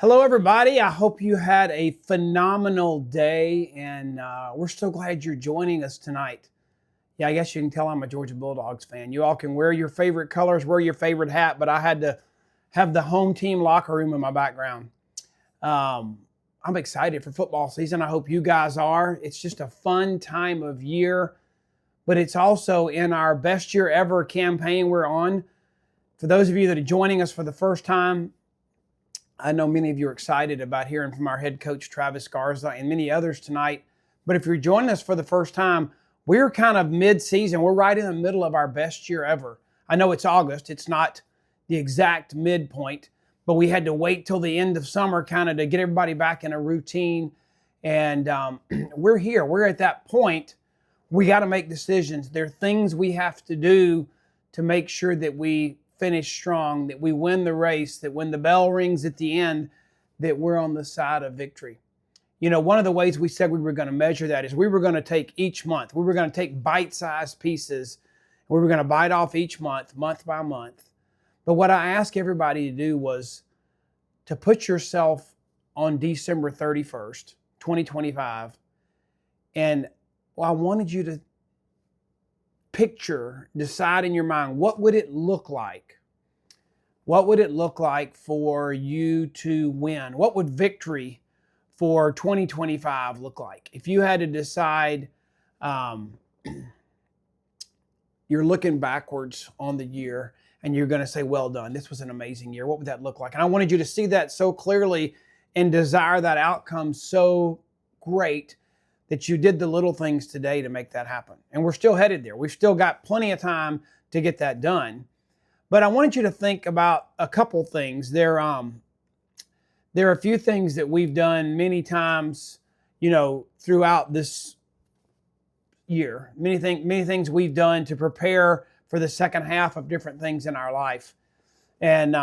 Hello, everybody. I hope you had a phenomenal day, and we're so glad you're joining us tonight. Yeah, I guess you can tell I'm a Georgia Bulldogs fan. You all can wear your favorite colors, wear your favorite hat, but I had to have the home team locker room in my background. Um, I'm excited for football season. I hope you guys are. It's just a fun time of year, but it's also in our best year ever campaign we're on. For those of you that are joining us for the first time, I know many of you are excited about hearing from our head coach, Travis Garza, and many others tonight. But if you're joining us for the first time, we're kind of mid-season. We're right in the middle of our best year ever. I know it's August. It's not the exact midpoint, but we had to wait till the end of summer kind of to get everybody back in a routine. And we're here. We're at that point. We got to make decisions. There are things we have to do to make sure that we finish strong, that we win the race, that when the bell rings at the end, that we're on the side of victory. You know, one of the ways we said we were going to measure that is we were going to take each month, we were going to take bite-sized pieces, we were going to bite off each month, month by month. But what I asked everybody to do was to put yourself on December 31st, 2025, and I wanted you to decide in your mind, what would it look like? What would it look like for you to win? What would victory for 2025 look like? If you had to decide, you're looking backwards on the year and you're going to say, well done, this was an amazing year. What would that look like? And I wanted you to see that so clearly and desire that outcome so great that you did the little things today to make that happen. And we're still headed there. We've still got plenty of time to get that done. But I wanted you to think about a couple things. There are a few things that we've done many times, you know, throughout this year. Many things we've done to prepare for the second half of different things in our life. And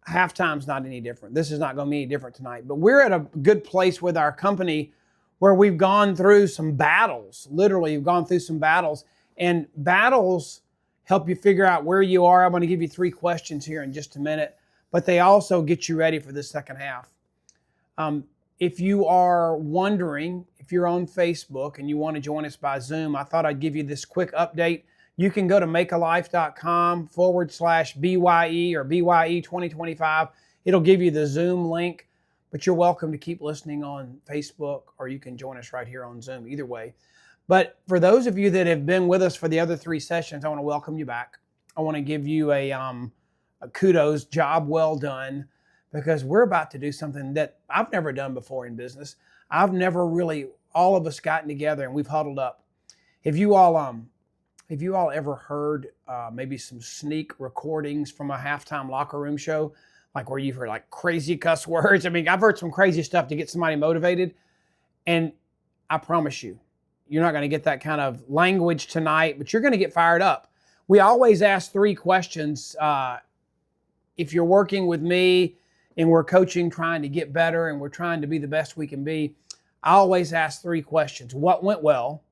halftime's not any different. This is not going to be any different tonight. But we're at a good place with our company where we've gone through some battles. Literally, you've gone through some battles. And battles help you figure out where you are. I'm going to give you 3 questions here in just a minute, but they also get you ready for the second half. If you are wondering, if you're on Facebook and you want to join us by Zoom, I thought I'd give you this quick update. You can go to makealife.com/BYE or BYE 2025. It'll give you the Zoom link. But you're welcome to keep listening on Facebook, or you can join us right here on Zoom, either way. But for those of you that have been with us for the other 3 sessions, I want to welcome you back. I want to give you a kudos, job well done, because we're about to do something that I've never done before in business. I've never really, all of us gotten together and we've huddled up. Have you all ever heard maybe some sneak recordings from a halftime locker room show? Like where you've heard like crazy cuss words. I mean, I've heard some crazy stuff to get somebody motivated. And I promise you, you're not going to get that kind of language tonight, but you're going to get fired up. We always ask 3 questions. If you're working with me and we're coaching, trying to get better, and we're trying to be the best we can be, I always ask 3 questions. What went well?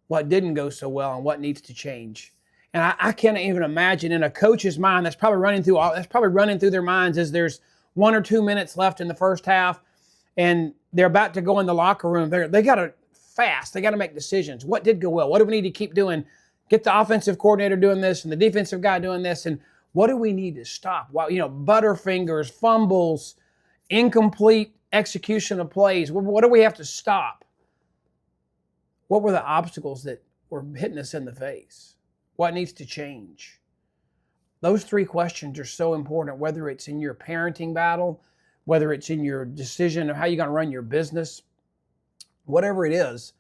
What didn't go so well? And what needs to change? And I can't even imagine in a coach's mind that's probably running through their minds as there's 1 or 2 minutes left in the first half, and they're about to go in the locker room. They got to fast. They got to make decisions. What did go well? What do we need to keep doing? Get the offensive coordinator doing this and the defensive guy doing this, and what do we need to stop? Well, butterfingers, fumbles, incomplete execution of plays. What do we have to stop? What were the obstacles that were hitting us in the face? What needs to change? Those 3 questions are so important, whether it's in your parenting battle, whether it's in your decision of how you're going to run your business, whatever it is.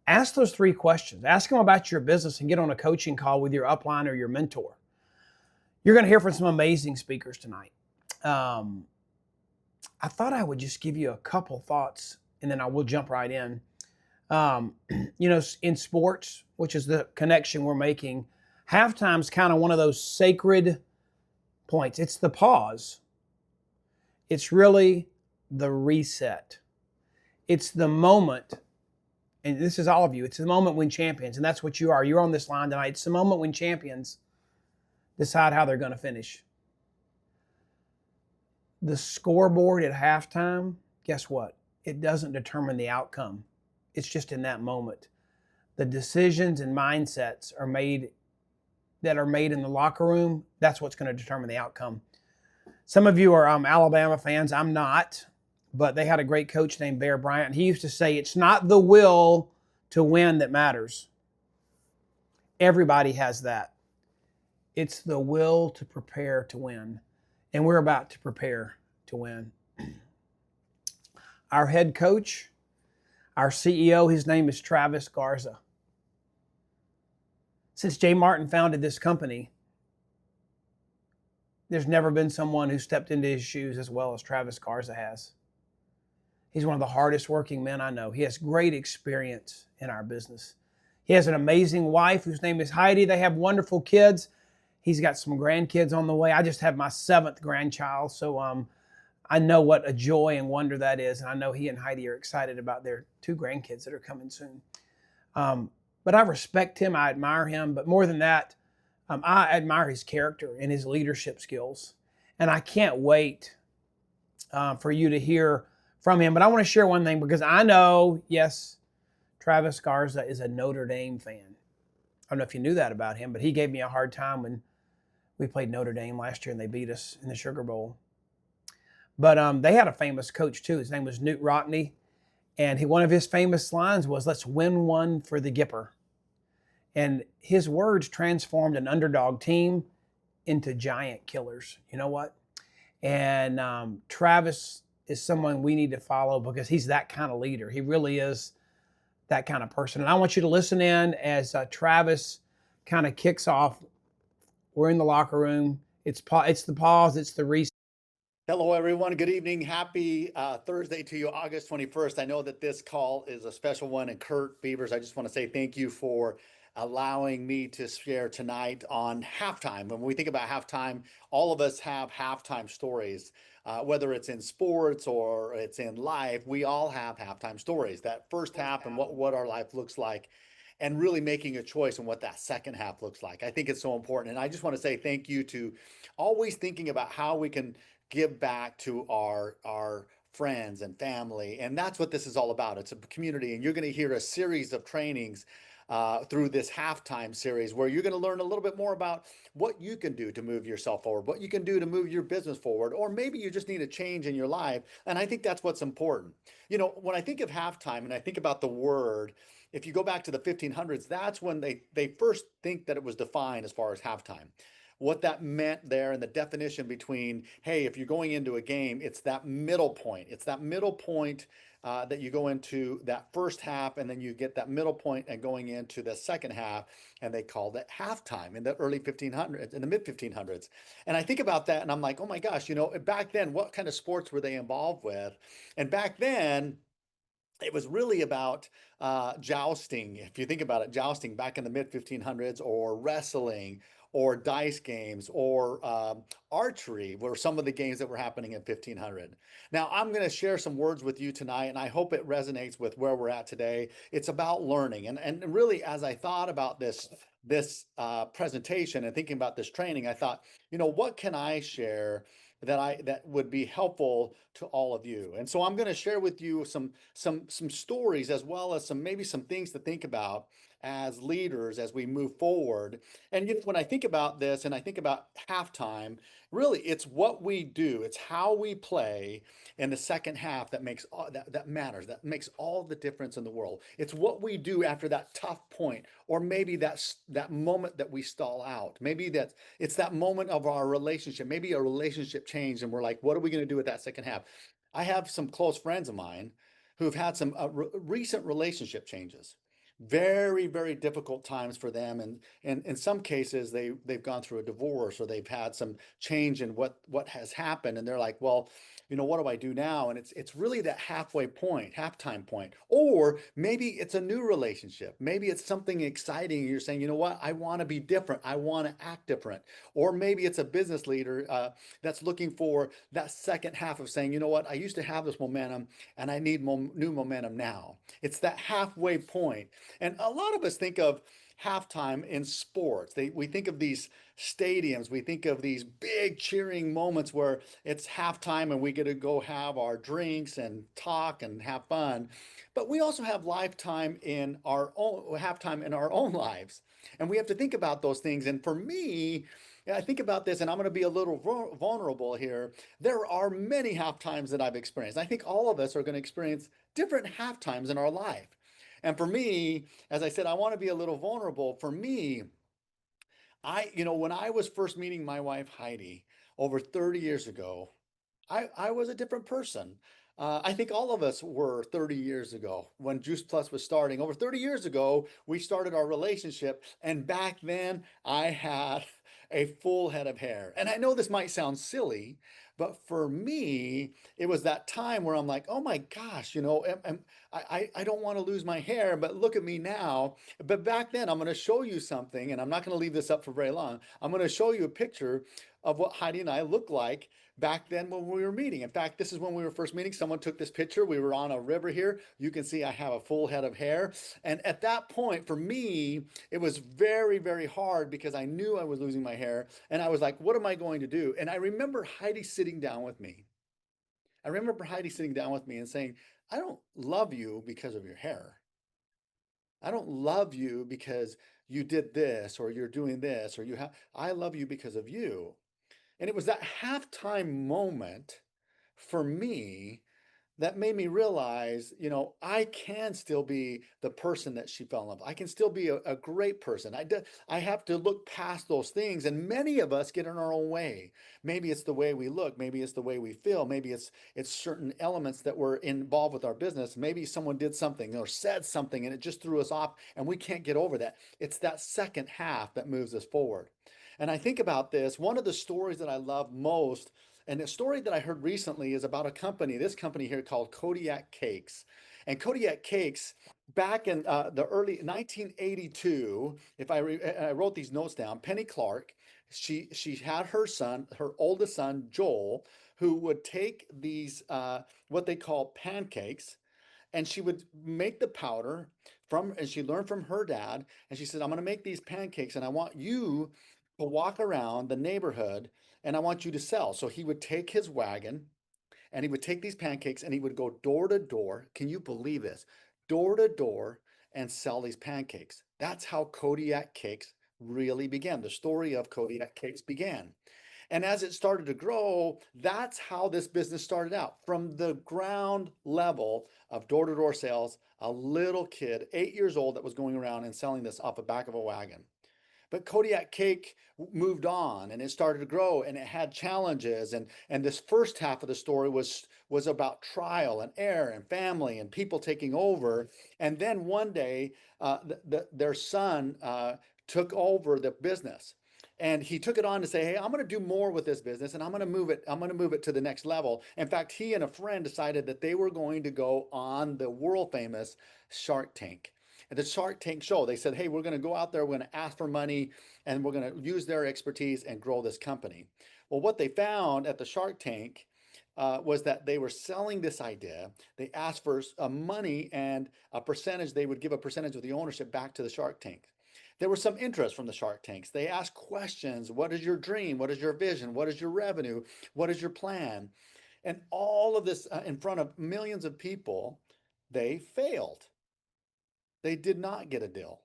Ask those 3 questions. Ask them about your business and get on a coaching call with your upline or your mentor. You're going to hear from some amazing speakers tonight. I thought I would just give you a couple thoughts and then I will jump right in. In sports, which is the connection we're making, halftime's kind of one of those sacred points. It's the pause. It's really the reset. It's the moment, and this is all of you, it's the moment when champions, and that's what you are. You're on this line tonight. It's the moment when champions decide how they're going to finish. The scoreboard at halftime, guess what? It doesn't determine the outcome. It's just in that moment. The decisions and mindsets are made that are made in the locker room. That's what's going to determine the outcome. Some of you are Alabama fans. I'm not, but they had a great coach named Bear Bryant. He used to say, "It's not the will to win that matters." Everybody has that. It's the will to prepare to win. And we're about to prepare to win. Our head coach, our CEO, his name is Travis Garza. Since Jay Martin founded this company, there's never been someone who stepped into his shoes as well as Travis Garza has. He's one of the hardest working men I know. He has great experience in our business. He has an amazing wife whose name is Heidi. They have wonderful kids. He's got some grandkids on the way. I just have my 7th grandchild, so I know what a joy and wonder that is, and I know he and Heidi are excited about their 2 grandkids that are coming soon. But I respect him. I admire him. But more than that, I admire his character and his leadership skills. And I can't wait for you to hear from him. But I want to share one thing because I know, yes, Travis Garza is a Notre Dame fan. I don't know if you knew that about him, but he gave me a hard time when we played Notre Dame last year and they beat us in the Sugar Bowl. But they had a famous coach too. His name was Newt Rockne. And one of his famous lines was, "Let's win one for the Gipper." And his words transformed an underdog team into giant killers. You know what? And Travis is someone we need to follow because he's that kind of leader. He really is that kind of person. And I want you to listen in as Travis kind of kicks off. We're in the locker room. It's the pause. It's the reset. Hello, everyone. Good evening. Happy Thursday to you, August 21st. I know that this call is a special one. And Kurt Beavers, I just want to say thank you for allowing me to share tonight on halftime. When we think about halftime, all of us have halftime stories. Whether it's in sports or it's in life, we all have halftime stories. That first half and what our life looks like, and really making a choice on what that second half looks like. I think it's so important. And I just want to say thank you to always thinking about how we can give back to our friends and family. And that's what this is all about. It's a community. And you're going to hear a series of trainings through this halftime series where you're going to learn a little bit more about what you can do to move yourself forward, what you can do to move your business forward, or maybe you just need a change in your life. And I think that's what's important. You know, when I think of halftime and I think about the word, if you go back to the 1500s, that's when they first think that it was defined as far as halftime. What that meant there and the definition between, hey, if you're going into a game, it's that middle point. It's that middle point that you go into that first half, and then you get that middle point and going into the second half, and they called it halftime in the early 1500s, in the mid 1500s. And I think about that, and I'm like, oh my gosh, you know, back then, what kind of sports were they involved with? And back then, it was really about jousting. If you think about it, jousting back in the mid 1500s, or wrestling, or dice games, or archery were some of the games that were happening in 1500. Now, I'm going to share some words with you tonight, and I hope it resonates with where we're at today. It's about learning. And really, as I thought about this presentation and thinking about this training, I thought, you know, what can I share that would be helpful to all of you? And so I'm going to share with you some stories, as well as maybe some things to think about as leaders as we move forward. And when I think about this and I think about halftime, really it's what we do, it's how we play in the second half that makes that matters, that makes all the difference in the world. It's what we do after that tough point, or maybe that moment that we stall out. Maybe it's that moment of our relationship, maybe a relationship change, and we're like, what are we going to do with that second half? I have some close friends of mine who've had some recent relationship changes, very, very difficult times for them. And in some cases, they've gone through a divorce, or they've had some change in what has happened. And they're like, well, you know, what do I do now? And it's really that halfway point, halftime point. Or maybe it's a new relationship. Maybe it's something exciting. And you're saying, you know what? I want to be different. I want to act different. Or maybe it's a business leader that's looking for that second half of saying, you know what? I used to have this momentum and I need new momentum now. It's that halfway point. And a lot of us think of halftime in sports. We think of these stadiums, we think of these big cheering moments where it's halftime and we get to go have our drinks and talk and have fun. But we also have lifetime in our own halftime in our own lives. And we have to think about those things. And for me, I think about this, and I'm going to be a little vulnerable here. There are many half times that I've experienced. I think all of us are going to experience different half times in our life. And for me, as I said, I want to be a little vulnerable. For me, when I was first meeting my wife, Heidi, over 30 years ago, I was a different person. I think all of us were 30 years ago when Juice Plus was starting. Over 30 years ago, we started our relationship. And back then, I had a full head of hair. And I know this might sound silly, but for me, it was that time where I'm like, oh my gosh, I don't want to lose my hair, but look at me now. But back then, I'm going to show you something, and I'm not going to leave this up for very long. I'm going to show you a picture of what Heidi and I look like back then when we were meeting. In fact, this is when we were first meeting. Someone took this picture. We were on a river here. You can see I have a full head of hair. And at that point, for me, it was very, very hard because I knew I was losing my hair. And I was like, what am I going to do? And I remember Heidi sitting down with me. I remember Heidi sitting down with me and saying, I don't love you because of your hair. I don't love you because you did this or you're doing this or I love you because of you. And it was that halftime moment for me that made me realize, I can still be the person that she fell in love with. I can still be a great person. I have to look past those things. And many of us get in our own way. Maybe it's the way we look. Maybe it's the way we feel. Maybe it's certain elements that were involved with our business. Maybe someone did something or said something and it just threw us off and we can't get over that. It's that second half that moves us forward. And I think about this, one of the stories that I love most, and a story that I heard recently is about this company here called Kodiak Cakes. And Kodiak Cakes, back in the early 1982, I wrote these notes down, Penny Clark, she had her son, her oldest son, Joel, who would take these, what they call pancakes, and she would make the powder and she learned from her dad, and she said, I'm going to make these pancakes and I want you to walk around the neighborhood and I want you to sell. So he would take his wagon and he would take these pancakes and he would go door to door. Can you believe this? Door to door and sell these pancakes. That's how Kodiak Cakes really began. The story of Kodiak Cakes began. And as it started to grow, that's how this business started out. From the ground level of door to door sales, a little kid, 8 years old, that was going around and selling this off the back of a wagon. But Kodiak Cake moved on and it started to grow and it had challenges. And this first half of the story was about trial and error and family and people taking over. And then one day, their son took over the business. And he took it on to say, hey, I'm going to do more with this business and I'm going to move it to the next level. In fact, he and a friend decided that they were going to go on the world famous Shark Tank. At the Shark Tank show, they said, hey, we're going to go out there, we're going to ask for money, and we're going to use their expertise and grow this company. Well, what they found at the Shark Tank was that they were selling this idea. They asked for money and a percentage. They would give a percentage of the ownership back to the Shark Tank. There was some interest from the Shark Tanks. They asked questions. What is your dream? What is your vision? What is your revenue? What is your plan? And all of this in front of millions of people, they failed. They did not get a deal.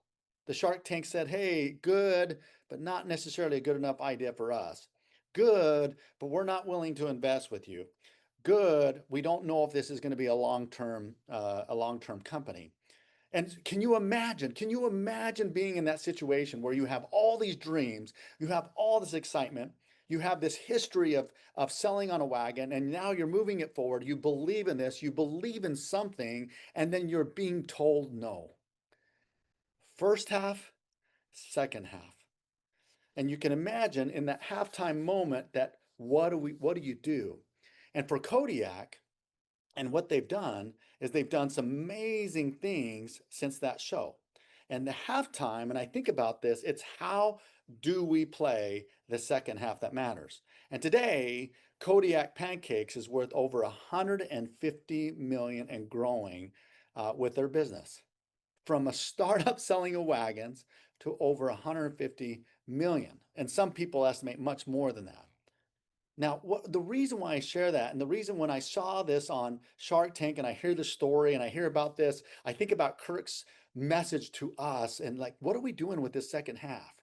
The Shark Tank said, hey, good, but not necessarily a good enough idea for us. Good, but we're not willing to invest with you. Good, we don't know if this is going to be a long-term company. And can you imagine being in that situation where you have all these dreams, you have all this excitement, you have this history of selling on a wagon, and now you're moving it forward. You believe in this, you believe in something, and then you're being told no. First half, second half. And you can imagine in that halftime moment that what do you do? And for Kodiak, and what they've done is they've done some amazing things since that show. And the halftime, and I think about this, it's how do we play the second half that matters. And today, Kodiak Pancakes is worth over 150 million and growing with their business. From a startup selling of wagons, to over 150 million. And some people estimate much more than that. Now, the reason why I share that, and the reason when I saw this on Shark Tank and I hear the story and I hear about this, I think about Kirk's message to us and like, what are we doing with this second half?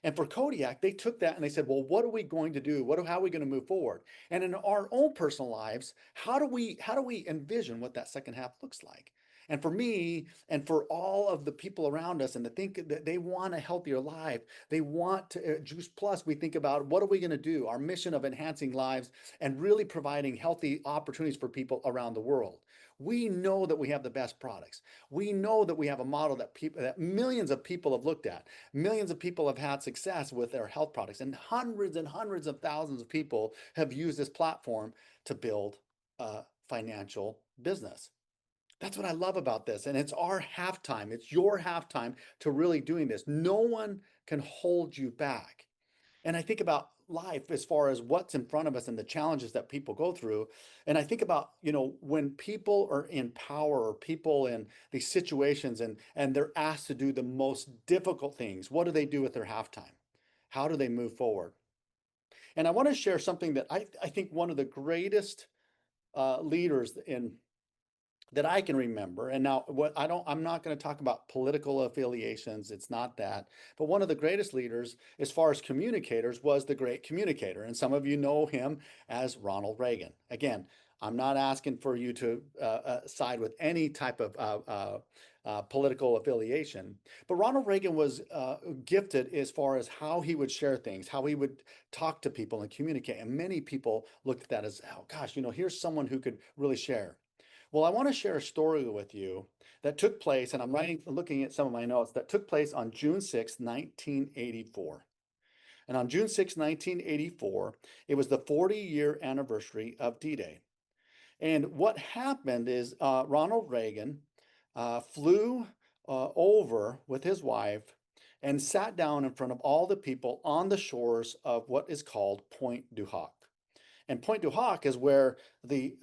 And for Kodiak, they took that and they said, well, what are we going to do? How are we going to move forward? And in our own personal lives, how do we envision what that second half looks like? And for me, and for all of the people around us, and to think that they want a healthier life, they want to, Juice Plus, we think about what are we going to do? Our mission of enhancing lives and really providing healthy opportunities for people around the world. We know that we have the best products. We know that we have a model that millions of people have looked at. Millions of people have had success with their health products, and hundreds of thousands of people have used this platform to build a financial business. That's what I love about this. And it's our halftime. It's your halftime to really doing this. No one can hold you back. And I think about life as far as what's in front of us and the challenges that people go through. And I think about, when people are in power or people in these situations and they're asked to do the most difficult things, what do they do with their halftime? How do they move forward? And I want to share something that I think one of the greatest leaders that I can remember. And now I'm not going to talk about political affiliations. It's not that. But one of the greatest leaders as far as communicators was the great communicator. And some of you know him as Ronald Reagan. Again, I'm not asking for you to side with any type of political affiliation. But Ronald Reagan was gifted as far as how he would share things, how he would talk to people and communicate. And many people looked at that as, oh gosh, here's someone who could really share. Well, I want to share a story with you that took place, and I'm looking at some of my notes, that took place on June 6, 1984. And on June 6, 1984, it was the 40-year anniversary of D-Day. And what happened is Ronald Reagan flew over with his wife and sat down in front of all the people on the shores of what is called Pointe du Hoc. And Pointe du Hoc is where the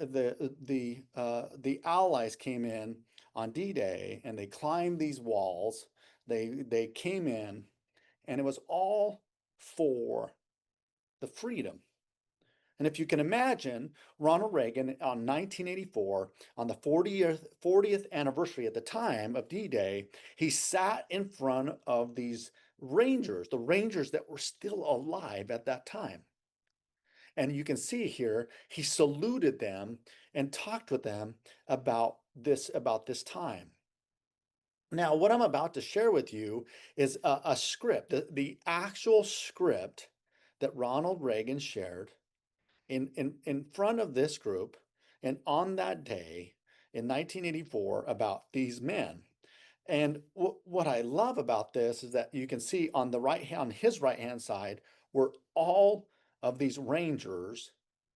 Allies came in on D-Day, and they climbed these walls. They came in, and it was all for the freedom. And if you can imagine, Ronald Reagan on 1984, on the 40th anniversary at the time of D-Day, he sat in front of these Rangers, the Rangers that were still alive at that time. And you can see here, he saluted them and talked with them about this time. Now, what I'm about to share with you is a script, the actual script that Ronald Reagan shared in front of this group and on that day in 1984 about these men. And what I love about this is that you can see on his right hand side were all of these Rangers,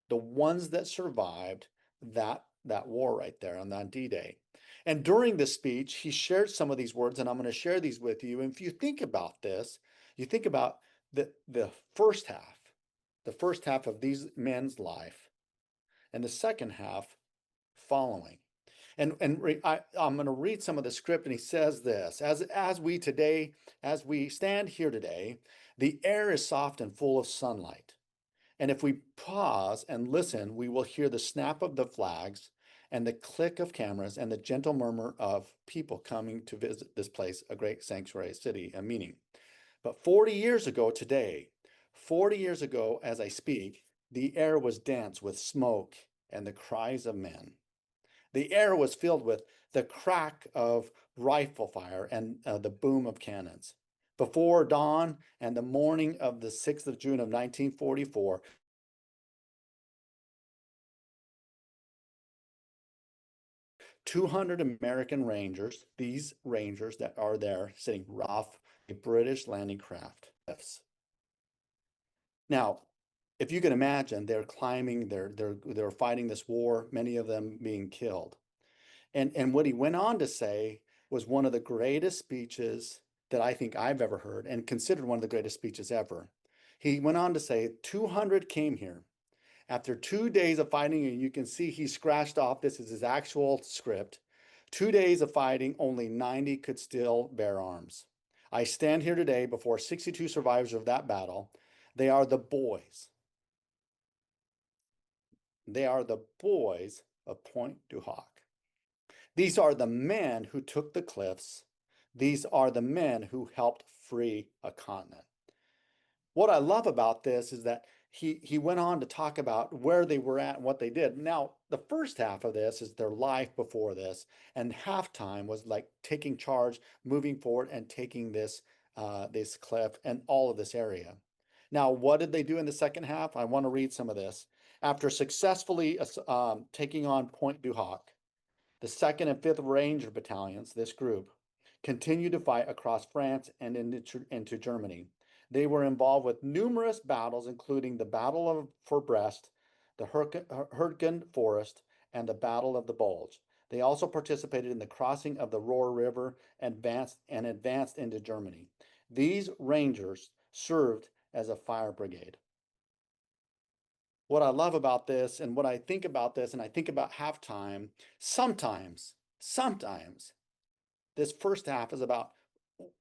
the ones that survived that war right there on that D-Day. And during the speech, he shared some of these words, and I'm going to share these with you. And if you think about this, you think about the first half of these men's life, and the second half following. And I'm going to read some of the script, and he says this: as we stand here today, the air is soft and full of sunlight. And if we pause and listen, we will hear the snap of the flags and the click of cameras and the gentle murmur of people coming to visit this place, a great sanctuary city, a meaning. But 40 years ago today, 40 years ago as I speak, the air was dense with smoke and the cries of men. The air was filled with the crack of rifle fire and the boom of cannons. Before dawn and the morning of the 6th of June of 1944, "200 American Rangers, these Rangers that are there sitting off a British landing craft." Now, if you can imagine, they're climbing, they're fighting this war, many of them being killed. And what he went on to say was one of the greatest speeches that I think I've ever heard, and considered one of the greatest speeches ever. He went on to say, 200 came here. After 2 days of fighting, and you can see he scratched off, this is his actual script. 2 days of fighting, only 90 could still bear arms. I stand here today before 62 survivors of that battle. They are the boys. They are the boys of Pointe du Hoc. These are the men who took the cliffs. These are the men who helped free a continent. What I love about this is that he went on to talk about where they were at and what they did. Now, the first half of this is their life before this, and halftime was like taking charge, moving forward, and taking this this cliff and all of this area. Now, what did they do in the second half? I want to read some of this. After successfully taking on Pointe du Hoc, the 2nd and 5th Ranger Battalions, this group, continued to fight across France and into Germany. They were involved with numerous battles, including the Battle for Brest, the Hurtgen Forest, and the Battle of the Bulge. They also participated in the crossing of the Roer River and advanced into Germany. These Rangers served as a fire brigade. What I love about this and what I think about this, and I think about halftime, sometimes this first half is about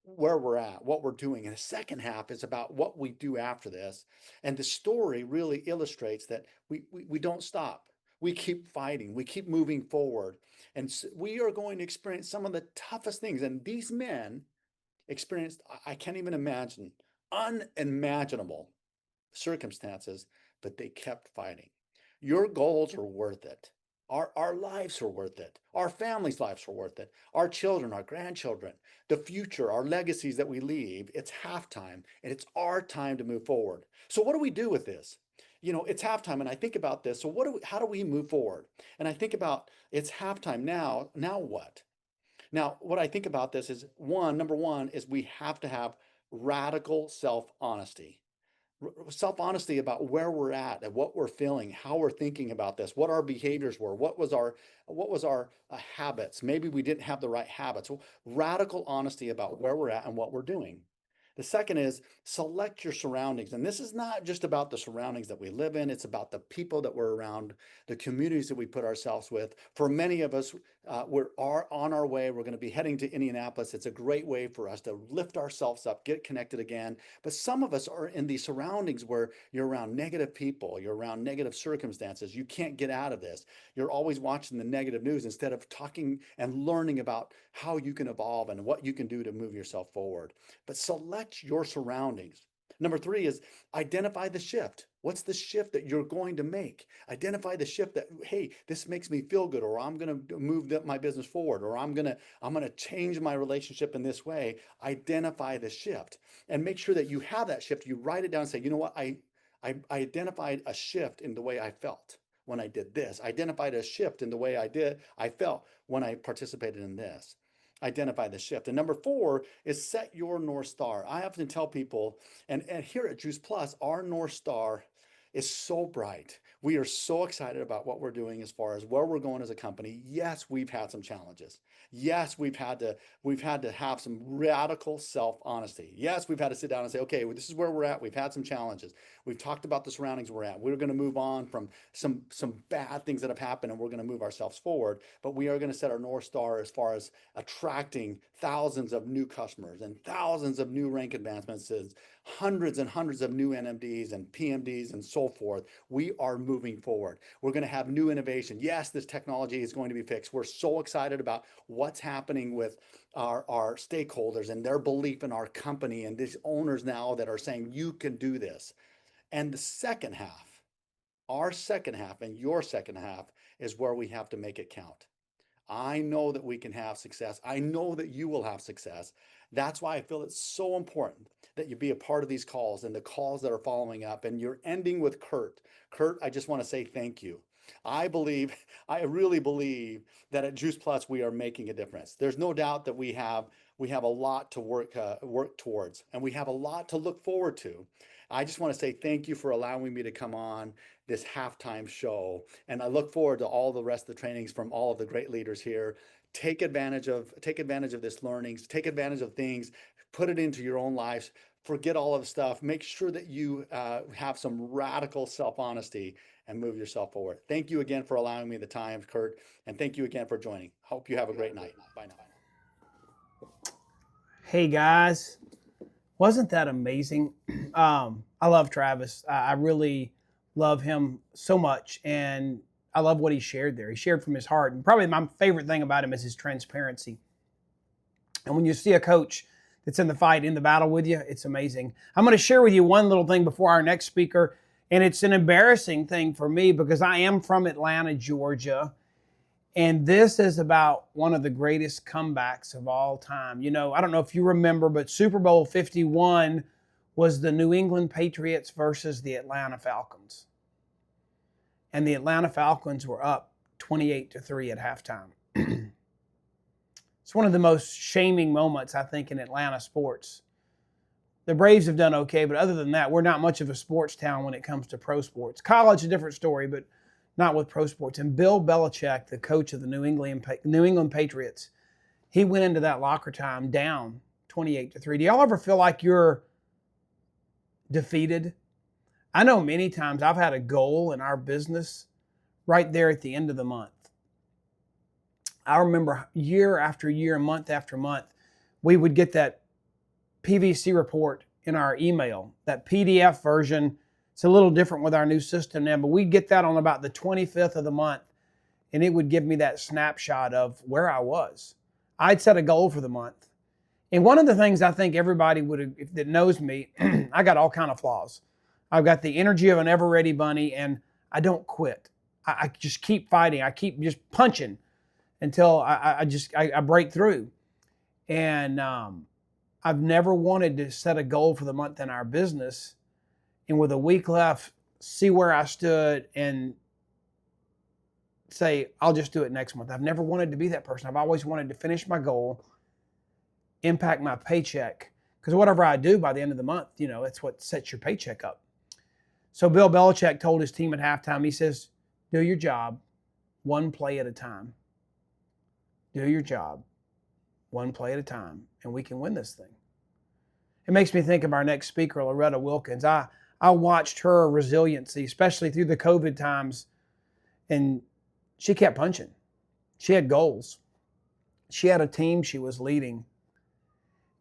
where we're at, what we're doing, and the second half is about what we do after this. And the story really illustrates that we don't stop. We keep fighting, we keep moving forward, and we are going to experience some of the toughest things. And these men experienced, I can't even imagine, unimaginable circumstances, but they kept fighting. Your goals are worth it. Our lives are worth it. Our families' lives are worth it. Our children, our grandchildren, the future, our legacies that we leave. It's halftime and it's our time to move forward. So what do we do with this? You know, it's halftime and I think about this. So how do we move forward? And I think about it's halftime now. Now what? Now, what I think about this is number one is we have to have radical self-honesty. Self-honesty about where we're at and what we're feeling, how we're thinking about this, what our behaviors were, what was our habits. Maybe we didn't have the right habits. So radical honesty about where we're at and what we're doing. The second is select your surroundings. And this is not just about the surroundings that we live in. It's about the people that we're around, the communities that we put ourselves with. For many of us, we're on our way. We're going to be heading to Indianapolis. It's a great way for us to lift ourselves up, get connected again. But some of us are in these surroundings where you're around negative people, you're around negative circumstances. You can't get out of this. You're always watching the negative news instead of talking and learning about how you can evolve and what you can do to move yourself forward. But select your surroundings. Number three is identify the shift. What's the shift that you're going to make? Identify the shift that, hey, this makes me feel good, or I'm going to move my business forward, or I'm going to change my relationship in this way. Identify the shift and make sure that you have that shift. You write it down and say, you know what? I identified a shift in the way I felt when I did this. I identified a shift in the way I felt when I participated in this. Identify the shift. And number four is set your North Star. I often tell people, and here at Juice Plus, our North Star is so bright. We are so excited about what we're doing as far as where we're going as a company. Yes, we've had some challenges. Yes, we've had to have some radical self-honesty. Yes, we've had to sit down and say, okay, well, this is where we're at. We've had some challenges. We've talked about the surroundings we're at. We're going to move on from some bad things that have happened, and we're going to move ourselves forward. But we are going to set our North Star as far as attracting thousands of new customers and thousands of new rank advancements, hundreds and hundreds of new NMDs and PMDs and so forth. We are moving forward. We're going to have new innovation. Yes, this technology is going to be fixed. We're so excited about what's happening with our stakeholders and their belief in our company and these owners now that are saying, you can do this. And the second half, our second half and your second half is where we have to make it count. I know that we can have success. I know that you will have success. That's why I feel it's so important that you be a part of these calls and the calls that are following up. And you're ending with Kurt. Kurt, I just want to say thank you. I really believe that at Juice Plus, we are making a difference. There's no doubt that we have a lot to work towards, and we have a lot to look forward to. I just want to say thank you for allowing me to come on this halftime show. And I look forward to all the rest of the trainings from all of the great leaders here. Take advantage of this learnings, take advantage of things, put it into your own lives, forget all of the stuff. Make sure that you have some radical self-honesty and move yourself forward. Thank you again for allowing me the time, Kurt. And thank you again for joining. Hope you have a great night. Bye now. Hey guys, wasn't that amazing? I love Travis. I really love him so much, and I love what he shared there. He shared from his heart, and probably my favorite thing about him is his transparency. And when you see a coach that's in the fight, in the battle with you, it's amazing. I'm going to share with you one little thing before our next speaker, and it's an embarrassing thing for me because I am from Atlanta, Georgia. And this is about one of the greatest comebacks of all time. You know, I don't know if you remember, but Super Bowl 51 was the New England Patriots versus the Atlanta Falcons. And the Atlanta Falcons were up 28-3 at halftime. It's one of the most shaming moments, I think, in Atlanta sports. The Braves have done okay, but other than that, we're not much of a sports town when it comes to pro sports. College is a different story, but not with pro sports. And Bill Belichick, the coach of the New England Patriots, he went into that locker time down 28-3. Do y'all ever feel like you're defeated? I know many times I've had a goal in our business right there at the end of the month. I remember year after year, month after month, we would get that PVC report in our email, that PDF version. It's a little different with our new system now, but we'd get that on about the 25th of the month, and it would give me that snapshot of where I was. I'd set a goal for the month. And one of the things I think everybody that knows me, I got all kind of flaws. I've got the energy of an ever-ready bunny, and I don't quit. I just keep fighting. I keep just punching until I break through. And I've never wanted to set a goal for the month in our business, and with a week left, see where I stood and say, I'll just do it next month. I've never wanted to be that person. I've always wanted to finish my goal, impact my paycheck, because whatever I do by the end of the month, you know, it's what sets your paycheck up. So Bill Belichick told his team at halftime, he says, do your job one play at a time. Do your job one play at a time, and we can win this thing. It makes me think of our next speaker, Loretta Wilkins. I watched her resiliency, especially through the COVID times, and she kept punching. She had goals. She had a team she was leading.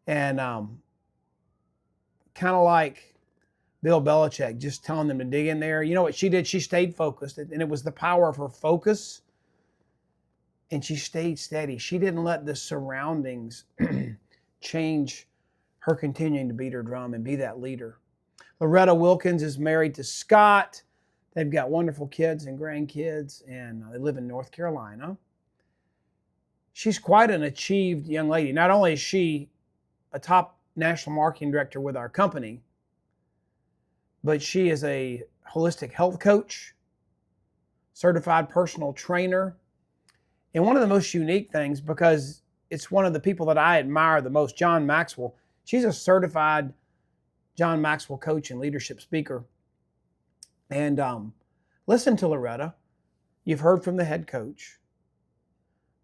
And kind of like Bill Belichick, just telling them to dig in there. You know what she did? She stayed focused, and it was the power of her focus, and she stayed steady. She didn't let the surroundings change her continuing to beat her drum and be that leader. Loretta Wilkins is married to Scott. They've got wonderful kids and grandkids, and they live in North Carolina. She's quite an achieved young lady. Not only is she a top national marketing director with our company, but she is a holistic health coach, certified personal trainer. And one of the most unique things, because it's one of the people that I admire the most, John Maxwell, she's a certified John Maxwell coach and leadership speaker. And listen to Loretta. You've heard from the head coach,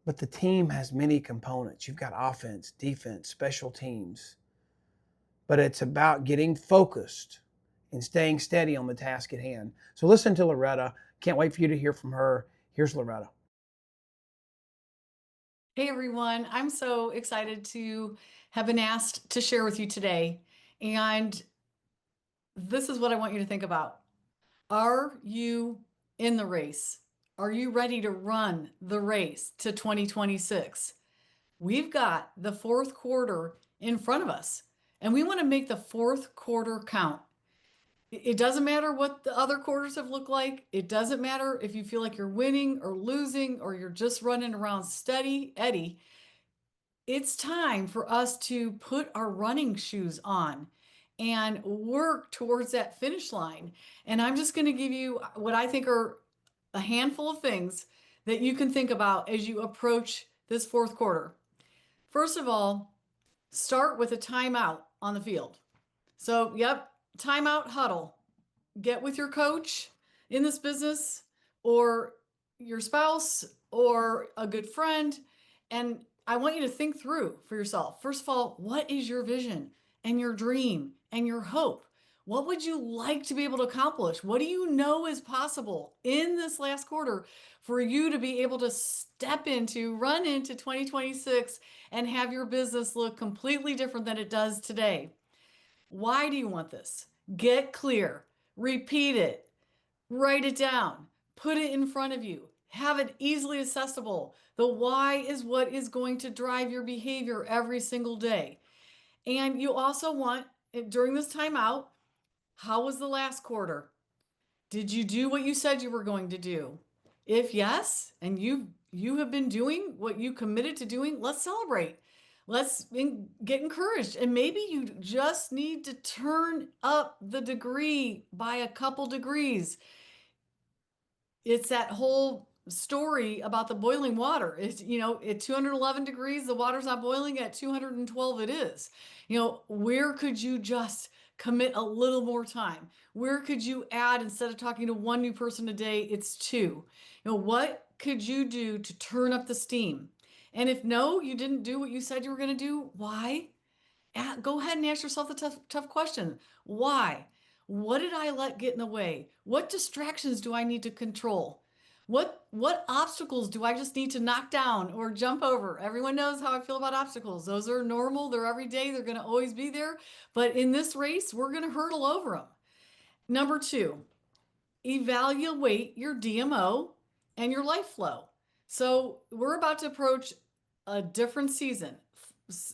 but the team has many components. You've got offense, defense, special teams. But it's about getting focused and staying steady on the task at hand. So listen to Loretta. Can't wait for you to hear from her. Here's Loretta. Hey everyone, I'm so excited to have been asked to share with you today. And this is what I want you to think about. Are you in the race? Are you ready to run the race to 2026? We've got the fourth quarter in front of us, and we want to make the fourth quarter count. It doesn't matter what the other quarters have looked like. It doesn't matter if you feel like you're winning or losing or you're just running around steady Eddie. It's time for us to put our running shoes on and work towards that finish line. And I'm just going to give you what I think are a handful of things that you can think about as you approach this fourth quarter. First of all, start with a timeout on the field. So, timeout huddle. Get with your coach in this business or your spouse or a good friend. And I want you to think through for yourself. First of all, what is your vision and your dream and your hope? What would you like to be able to accomplish? What do you know is possible in this last quarter for you to be able to run into 2026 and have your business look completely different than it does today? Why do you want this? Get clear, repeat it, write it down, put it in front of you, have it easily accessible. The why is what is going to drive your behavior every single day. And you also want, during this timeout, how was the last quarter? Did you do what you said you were going to do? If yes, and you have been doing what you committed to doing, let's celebrate. Get encouraged. And maybe you just need to turn up the degree by a couple degrees. It's that whole story about the boiling water. It's, at 211 degrees, the water's not boiling. At 212, it is. Where could you just commit a little more time? Where could you add, instead of talking to one new person a day, it's two? What could you do to turn up the steam? And if no, you didn't do what you said you were going to do, why? Go ahead and ask yourself the tough question. Why? What did I let get in the way? What distractions do I need to control? What obstacles do I just need to knock down or jump over? Everyone knows how I feel about obstacles. Those are normal. They're every day. They're going to always be there. But in this race, we're going to hurdle over them. Number 2, evaluate your DMO and your life flow. So we're about to approach a different season.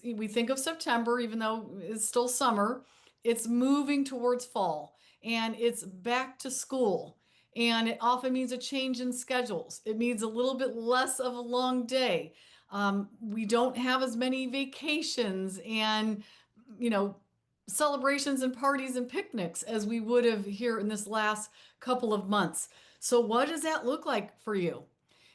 We think of September, even though it's still summer, it's moving towards fall and it's back to school. And it often means a change in schedules. It means a little bit less of a long day. We don't have as many vacations and, celebrations and parties and picnics as we would have here in this last couple of months. So what does that look like for you?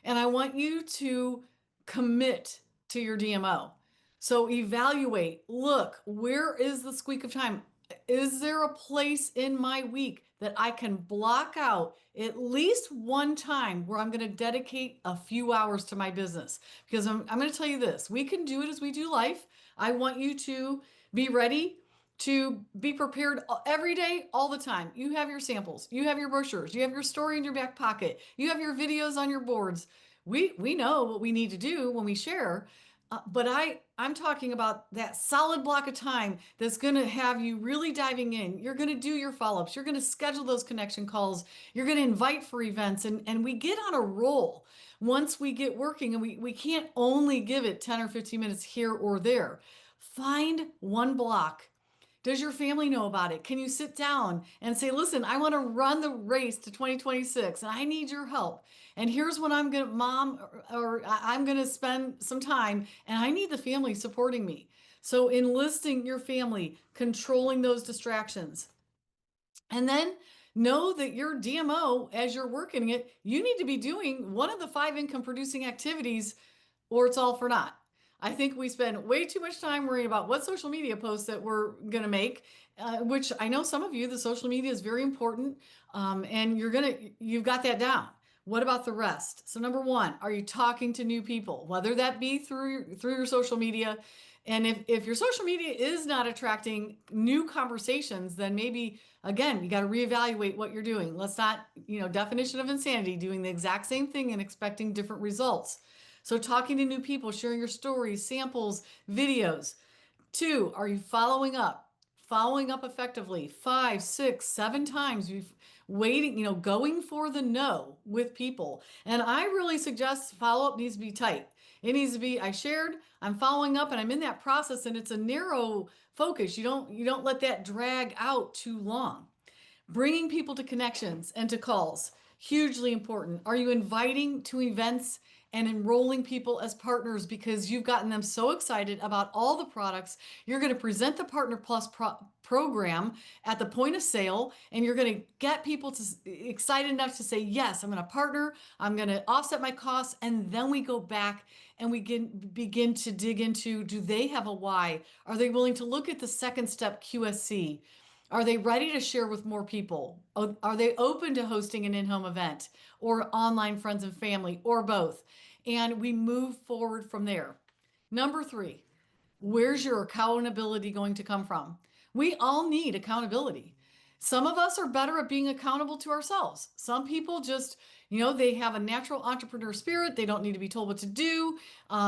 And I want you to commit to your DMO. So evaluate, look, where is the squeak of time? Is there a place in my week that I can block out at least one time where I'm going to dedicate a few hours to my business? Because I'm going to tell you this, we can do it as we do life. I want you to be ready to be prepared every day, all the time. You have your samples, you have your brochures, you have your story in your back pocket, you have your videos on your boards. We know what we need to do when we share. But I'm talking about that solid block of time that's going to have you really diving in. You're going to do your follow-ups. You're going to schedule those connection calls. You're going to invite for events. And we get on a roll once we get working, and we can't only give it 10 or 15 minutes here or there. Find one block. Does your family know about it? Can you sit down and say, listen, I want to run the race to 2026 and I need your help. And here's what I'm going to, Mom, or I'm going to spend some time and I need the family supporting me. So enlisting your family, controlling those distractions. And then know that your DMO, as you're working it, you need to be doing one of the 5 income producing activities or it's all for naught. I think we spend way too much time worrying about what social media posts that we're going to make, which I know some of you, the social media is very important, and you've got that down. What about the rest? So number 1, are you talking to new people, whether that be through your social media? And if your social media is not attracting new conversations, then maybe, again, you got to reevaluate what you're doing. Let's not, definition of insanity, doing the exact same thing and expecting different results. So talking to new people, sharing your stories, samples, videos. 2, are you following up? Following up effectively 5, 6, 7 times. You've waiting, going for the no with people. And I really suggest follow-up needs to be tight. It needs to be, I shared, I'm following up, and I'm in that process, and it's a narrow focus. You don't let that drag out too long. Bringing people to connections and to calls, hugely important. Are you inviting to events and enrolling people as partners because you've gotten them so excited about all the products? You're going to present the Partner Plus program at the point of sale, and you're going to get people excited enough to say, yes, I'm going to partner, I'm going to offset my costs, and then we go back and we begin to dig into, do they have a why? Are they willing to look at the second step QSC? Are they ready to share with more people? Are they open to hosting an in-home event or online friends and family or both? And we move forward from there. Number 3, where's your accountability going to come from? We all need accountability. Some of us are better at being accountable to ourselves. Some people just, they have a natural entrepreneur spirit. They don't need to be told what to do.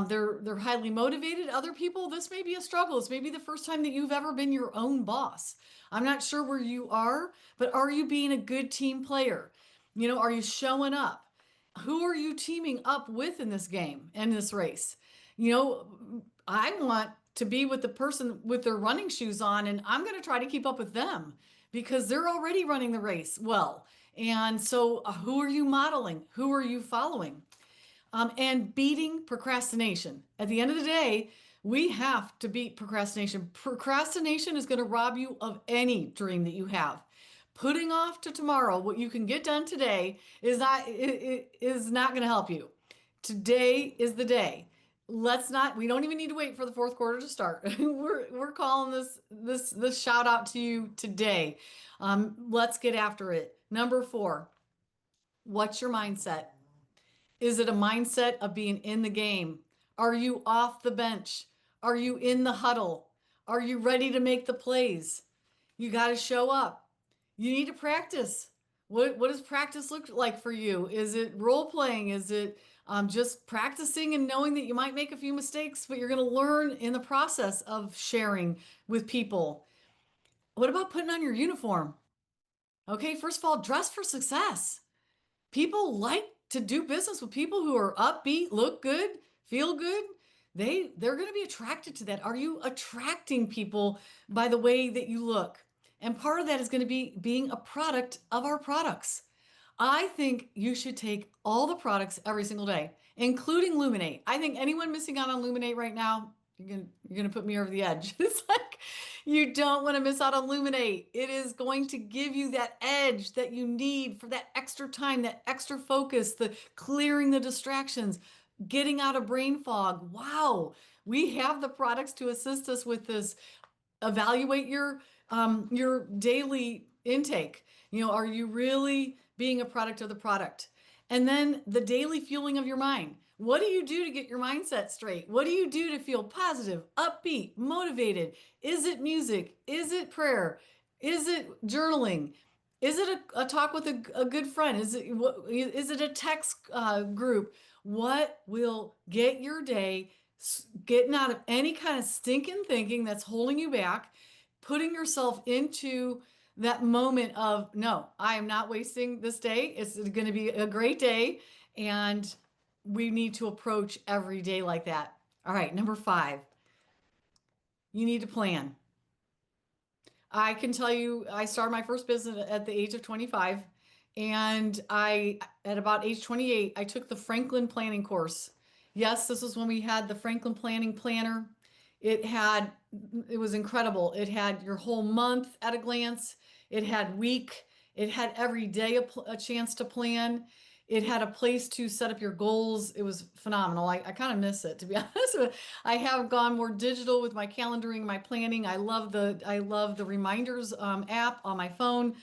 They're highly motivated. Other people, this may be a struggle. It's maybe the first time that you've ever been your own boss. I'm not sure where you are, but are you being a good team player? Are you showing up? Who are you teaming up with in this game and this race? I want to be with the person with their running shoes on, and I'm going to try to keep up with them because they're already running the race well. And so, who are you modeling? Who are you following? And beating procrastination. At the end of the day, we have to beat procrastination. Procrastination is going to rob you of any dream that you have. Putting off to tomorrow what you can get done today is not going to help you. Today is the day. We don't even need to wait for the fourth quarter to start. We're calling this shout out to you today. Let's get after it. Number 4, what's your mindset? Is it a mindset of being in the game? Are you off the bench? Are you in the huddle? Are you ready to make the plays? You got to show up. You need to practice. What does practice look like for you? Is it role playing? Is it just practicing and knowing that you might make a few mistakes, but you're going to learn in the process of sharing with people? What about putting on your uniform? Okay, first of all, dress for success. People like to do business with people who are upbeat, look good, feel good. They're going to be attracted to that. Are you attracting people by the way that you look? And part of that is going to be being a product of our products. I think you should take all the products every single day, including Luminate. I think anyone missing out on Luminate right now, you're gonna put me over the edge. It's like you don't want to miss out on Luminate. It is going to give you that edge that you need for that extra time, that extra focus, the clearing the distractions, getting out of brain fog. Wow, we have the products to assist us with this. Evaluate your daily intake. Are you really being a product of the product? And then the daily fueling of your mind. What do you do to get your mindset straight? What do you do to feel positive, upbeat, motivated? Is it music? Is it prayer? Is it journaling? Is it a talk with a good friend? Is it a text group? What will get your day getting out of any kind of stinking thinking that's holding you back, putting yourself into that moment of, no, I am not wasting this day. It's going to be a great day. And we need to approach every day like that. All right, number 5, you need to plan. I can tell you, I started my first business at the age of 25. And at about age 28, I took the Franklin planning course. Yes, this was when we had the Franklin planning planner. It was incredible. It had your whole month at a glance. It had week. It had every day a chance to plan. It had a place to set up your goals. It was phenomenal. I kind of miss it, to be honest. I have gone more digital with my calendaring, my planning. I love the reminders app on my phone.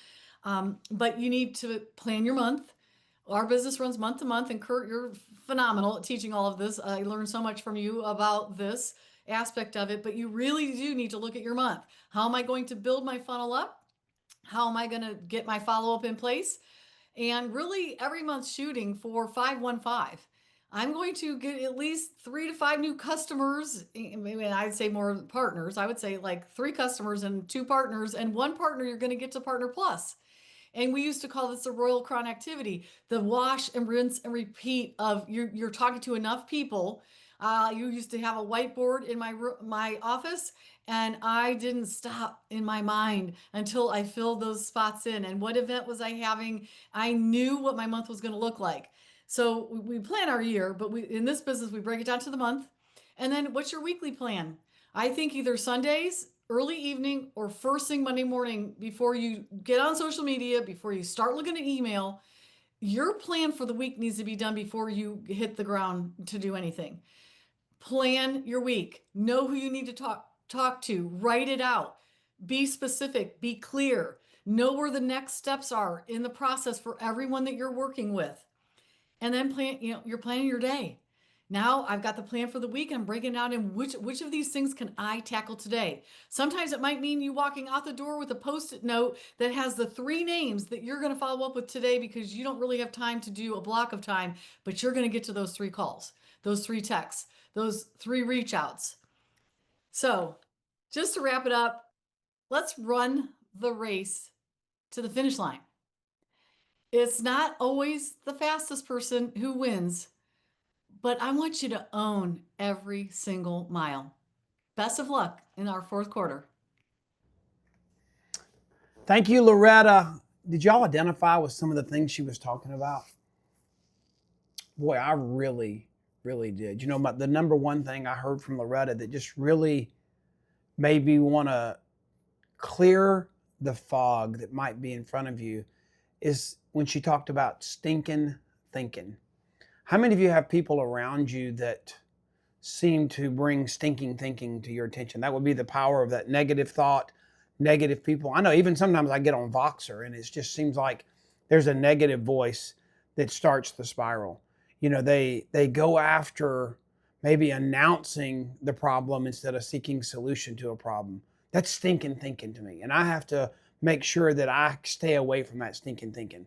But you need to plan your month. Our business runs month to month, and Kurt, you're phenomenal at teaching all of this. I learned so much from you about this aspect of it, but you really do need to look at your month. How am I going to build my funnel up? How am I going to get my follow-up in place? And really every month shooting for 515. I'm going to get at least 3 to 5 new customers. Maybe I'd say more partners. I would say like 3 customers and 2 partners, and 1 partner you're going to get to Partner Plus. And we used to call this the Royal Crown activity, the wash and rinse and repeat of you're talking to enough people. You used to have a whiteboard in my office, and I didn't stop in my mind until I filled those spots in. And what event was I having? I knew what my month was going to look like. So we plan our year, but in this business, we break it down to the month. And then what's your weekly plan? I think either Sundays, early evening, or first thing Monday morning before you get on social media, before you start looking at email, your plan for the week needs to be done before you hit the ground to do anything. Plan your week. Know who you need to talk to. Write it out. Be specific. Be clear. Know where the next steps are in the process for everyone that you're working with. And then you're planning your day. Now I've got the plan for the week and I'm breaking it out in which of these things can I tackle today. Sometimes it might mean you walking out the door with a Post-it note that has the 3 names that you're going to follow up with today because you don't really have time to do a block of time, but you're going to get to those 3 calls, those 3 texts, those 3 reach outs. So just to wrap it up, let's run the race to the finish line. It's not always the fastest person who wins, but I want you to own every single mile. Best of luck in our 4th quarter. Thank you, Loretta. Did y'all identify with some of the things she was talking about? Boy, I really, really did. You know, the number one thing I heard from Loretta that just really made me want to clear the fog that might be in front of you is when she talked about stinking thinking. How many of you have people around you that seem to bring stinking thinking to your attention? That would be the power of that negative thought, negative people. I know even sometimes I get on Voxer and it just seems like there's a negative voice that starts the spiral. You know, they go after maybe announcing the problem instead of seeking solution to a problem. That's stinking thinking to me. And I have to make sure that I stay away from that stinking thinking.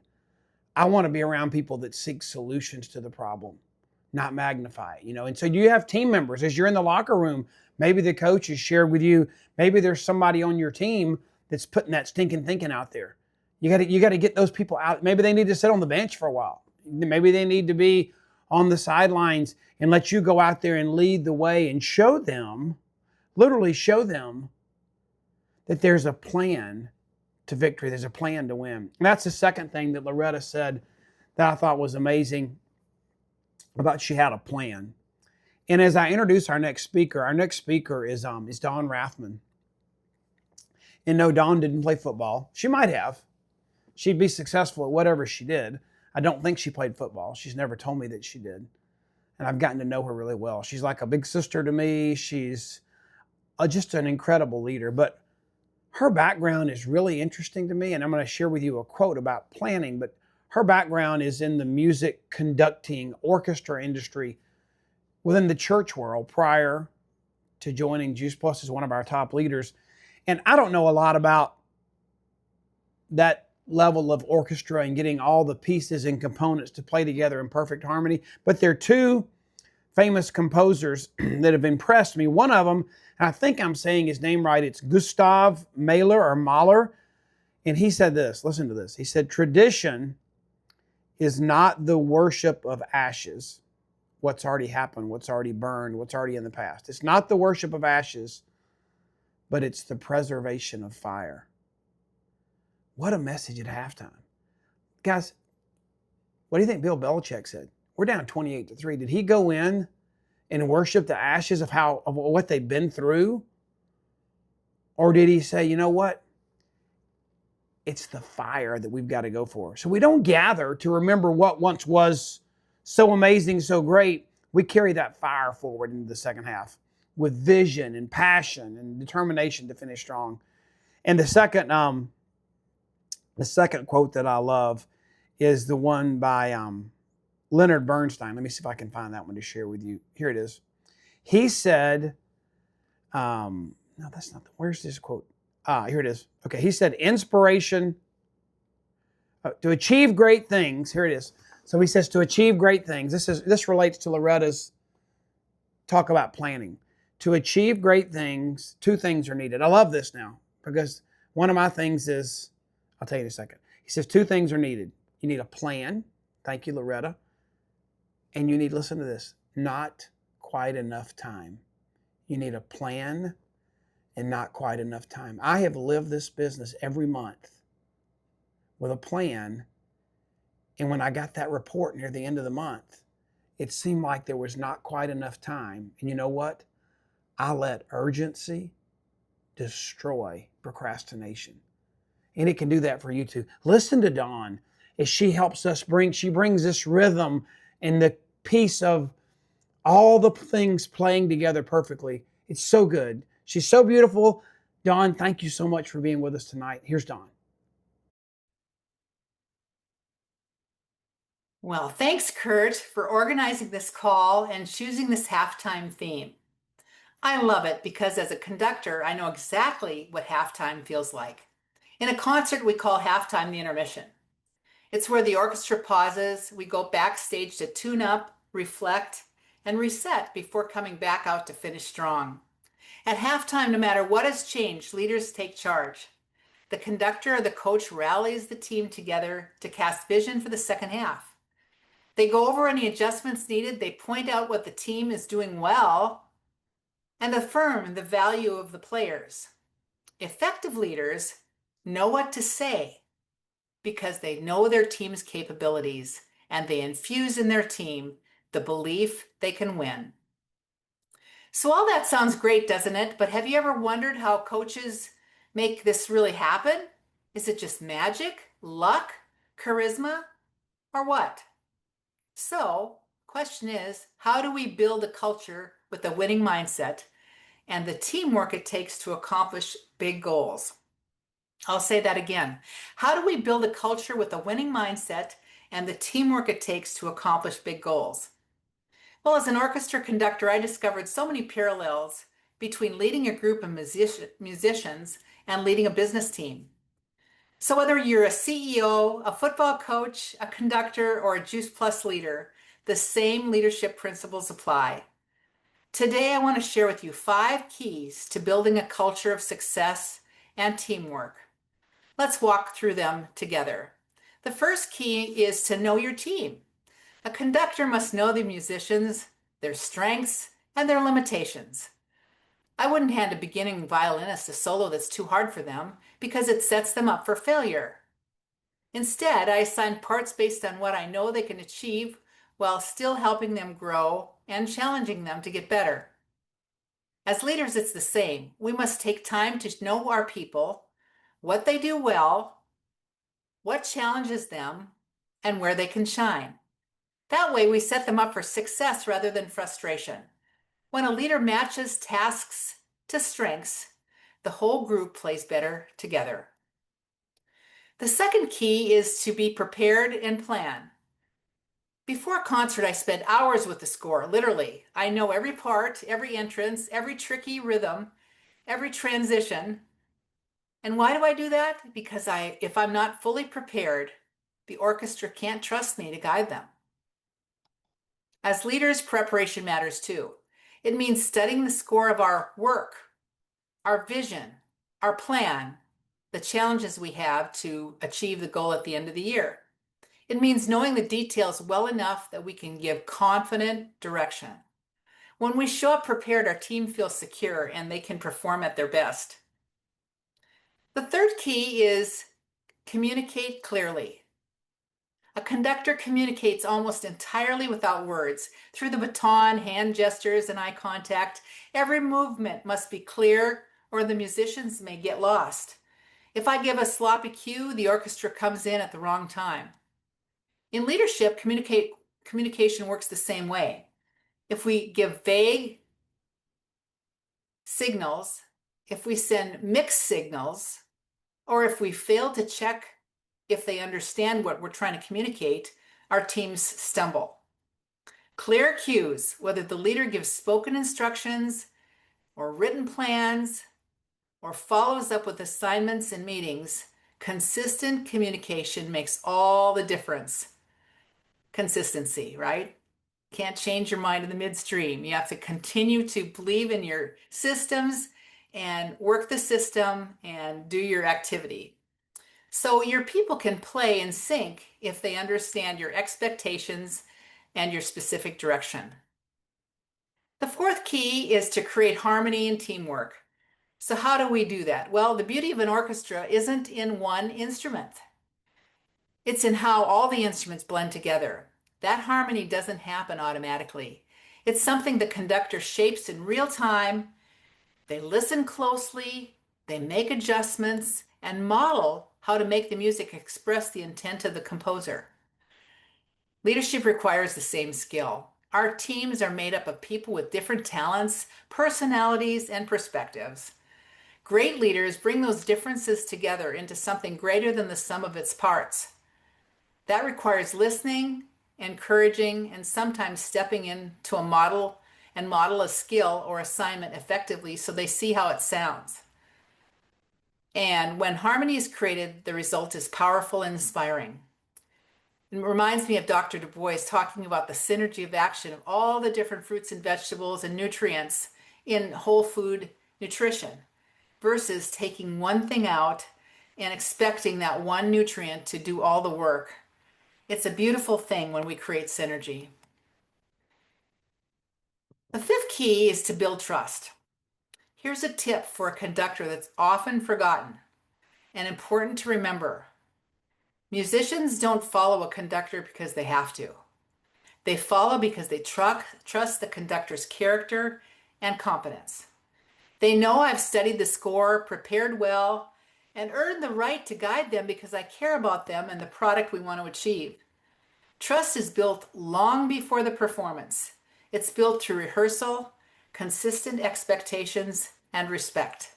I want to be around people that seek solutions to the problem, not magnify it, you know. And so you have team members as you're in the locker room. Maybe the coach has shared with you, maybe there's somebody on your team that's putting that stinking thinking out there. You got to get those people out. Maybe they need to sit on the bench for a while. Maybe they need to be on the sidelines and let you go out there and lead the way and show them, literally show them that there's a plan to victory. There's a plan to win. And that's the second thing that Loretta said that I thought was amazing about she had a plan. And as I introduce our next speaker is Dawn Rathman. And no, Dawn didn't play football. She might have. She'd be successful at whatever she did. I don't think she played football. She's never told me that she did. And I've gotten to know her really well. She's like a big sister to me. She's just an incredible leader. But her background is really interesting to me, and I'm going to share with you a quote about planning, but her background is in the music conducting orchestra industry within the church world prior to joining Juice Plus as one of our top leaders. And I don't know a lot about that level of orchestra and getting all the pieces and components to play together in perfect harmony, but there are 2 famous composers that have impressed me. One of them, I think I'm saying his name right, it's Gustav Mahler. And he said this, listen to this. He said, tradition is not the worship of ashes, what's already happened, what's already burned, what's already in the past. It's not the worship of ashes, but it's the preservation of fire. What a message at halftime. Guys, what do you think Bill Belichick said? We're down 28-3. Did he go in and worship the ashes of what they've been through? Or did he say, you know what? It's the fire that we've got to go for. So we don't gather to remember what once was so amazing, so great. We carry that fire forward into the second half with vision and passion and determination to finish strong. And the second quote that I love is the one by Leonard Bernstein. Let me see if I can find that one to share with you. Here it is. He said, no, that's not where's this quote? Here it is. Okay, he said, inspiration to achieve great things. Here it is. So he says, to achieve great things. This relates to Loretta's talk about planning. To achieve great things, 2 things are needed. I love this now because one of my things is, I'll tell you in a second. He says 2 things are needed. You need a plan. Thank you, Loretta. And you need, listen to this, not quite enough time. You need a plan and not quite enough time. I have lived this business every month with a plan. And when I got that report near the end of the month, it seemed like there was not quite enough time. And you know what? I let urgency destroy procrastination. And it can do that for you too. Listen to Dawn as she helps us she brings this rhythm and the piece of all the things playing together perfectly. It's so good. She's so beautiful. Dawn, thank you so much for being with us tonight. Here's Dawn. Well, thanks, Kurt, for organizing this call and choosing this halftime theme. I love it because as a conductor, I know exactly what halftime feels like. In a concert, we call halftime the intermission. It's where the orchestra pauses, we go backstage to tune up, reflect, and reset before coming back out to finish strong. At halftime, no matter what has changed, leaders take charge. The conductor or the coach rallies the team together to cast vision for the second half. They go over any adjustments needed, they point out what the team is doing well, and affirm the value of the players. Effective leaders know what to say because they know their team's capabilities and they infuse in their team the belief they can win. So all that sounds great, doesn't it? But have you ever wondered how coaches make this really happen? Is it just magic, luck, charisma, or what? So, question is, how do we build a culture with a winning mindset and the teamwork it takes to accomplish big goals? I'll say that again. How do we build a culture with a winning mindset and the teamwork it takes to accomplish big goals? Well, as an orchestra conductor, I discovered so many parallels between leading a group of musicians and leading a business team. So whether you're a CEO, a football coach, a conductor, or a Juice Plus leader, the same leadership principles apply. Today, I want to share with you 5 keys to building a culture of success and teamwork. Let's walk through them together. The first key is to know your team. A conductor must know the musicians, their strengths, and their limitations. I wouldn't hand a beginning violinist a solo that's too hard for them because it sets them up for failure. Instead, I assign parts based on what I know they can achieve while still helping them grow and challenging them to get better. As leaders, it's the same. We must take time to know our people, what they do well, what challenges them, and where they can shine. That way, we set them up for success rather than frustration. When a leader matches tasks to strengths, the whole group plays better together. The second key is to be prepared and plan. Before a concert, I spend hours with the score, literally. I know every part, every entrance, every tricky rhythm, every transition. And why do I do that? Because if I'm not fully prepared, the orchestra can't trust me to guide them. As leaders, preparation matters too. It means studying the score of our work, our vision, our plan, the challenges we have to achieve the goal at the end of the year. It means knowing the details well enough that we can give confident direction. When we show up prepared, our team feels secure and they can perform at their best. The third key is communicate clearly. A conductor communicates almost entirely without words. Through the baton, hand gestures, and eye contact, every movement must be clear or the musicians may get lost. If I give a sloppy cue, the orchestra comes in at the wrong time. In leadership, communication works the same way. If we give vague signals, if we send mixed signals, or if we fail to check if they understand what we're trying to communicate, our teams stumble. Clear cues, whether the leader gives spoken instructions or written plans or follows up with assignments and meetings, consistent communication makes all the difference. Consistency, right? Can't change your mind in the midstream. You have to continue to believe in your systems and work the system and do your activity. So your people can play in sync if they understand your expectations and your specific direction. The fourth key is to create harmony and teamwork. So how do we do that? Well, the beauty of an orchestra isn't in one instrument. It's in how all the instruments blend together. That harmony doesn't happen automatically. It's something the conductor shapes in real time. They listen closely, they make adjustments, and model how to make the music express the intent of the composer. Leadership requires the same skill. Our teams are made up of people with different talents, personalities, and perspectives. Great leaders bring those differences together into something greater than the sum of its parts. That requires listening encouraging, and sometimes stepping in to a model and model a skill or assignment effectively so they see how it sounds. And when harmony is created, the result is powerful and inspiring. It reminds me of Dr. Du Bois talking about the synergy of action of all the different fruits and vegetables and nutrients in whole food nutrition versus taking one thing out and expecting that one nutrient to do all the work. It's a beautiful thing when we create synergy. The fifth key is to build trust. Here's a tip for a conductor that's often forgotten and important to remember. Musicians don't follow a conductor because they have to. They follow because they trust the conductor's character and competence. They know I've studied the score, prepared well, and earned the right to guide them because I care about them and the product we want to achieve. Trust is built long before the performance. It's built through rehearsal, consistent expectations, and respect.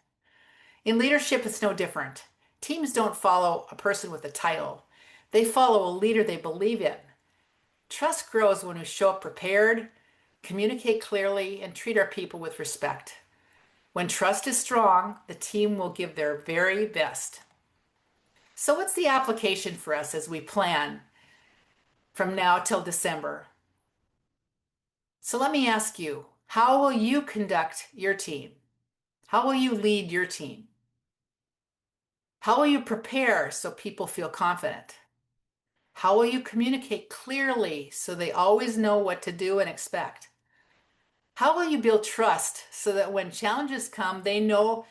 In leadership, it's no different. Teams don't follow a person with a title. They follow a leader they believe in. Trust grows when we show up prepared, communicate clearly, and treat our people with respect. When trust is strong, the team will give their very best. So what's the application for us as we plan from now till December? So let me ask you, how will you conduct your team? How will you lead your team? How will you prepare so people feel confident? How will you communicate clearly so they always know what to do and expect? How will you build trust so that when challenges come, they know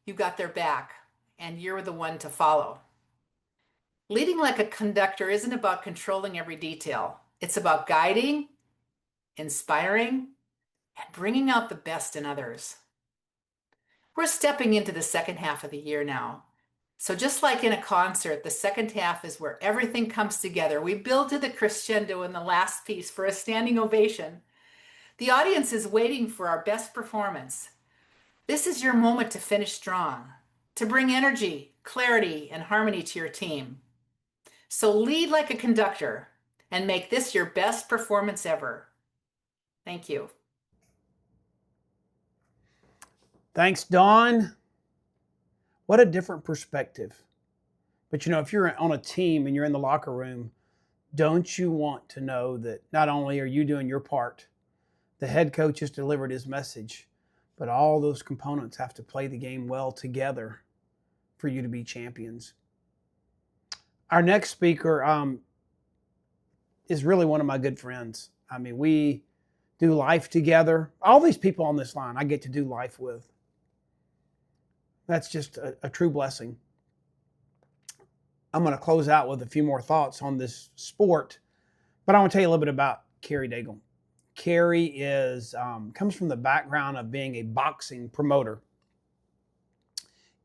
you got their back and you're the one to follow? Leading like a conductor isn't about controlling every detail. It's about guiding, inspiring, and bringing out the best in others. We're stepping into the second half of the year now. So just like in a concert, the second half is where everything comes together. We build to the crescendo in the last piece for a standing ovation. The audience is waiting for our best performance. This is your moment to finish strong, to bring energy, clarity, and harmony to your team. So lead like a conductor and make this your best performance ever. Thank you. Thanks, Dawn. What a different perspective. But you know, if you're on a team and you're in the locker room, don't you want to know that not only are you doing your part, the head coach has delivered his message, but all those components have to play the game well together for you to be champions. Our next speaker is really one of my good friends. I mean, we do life together. All these people on this line I get to do life with. That's just a true blessing. I'm going to close out with a few more thoughts on this sport, but I want to tell you a little bit about Kerry Daigle. Kerry comes from the background of being a boxing promoter.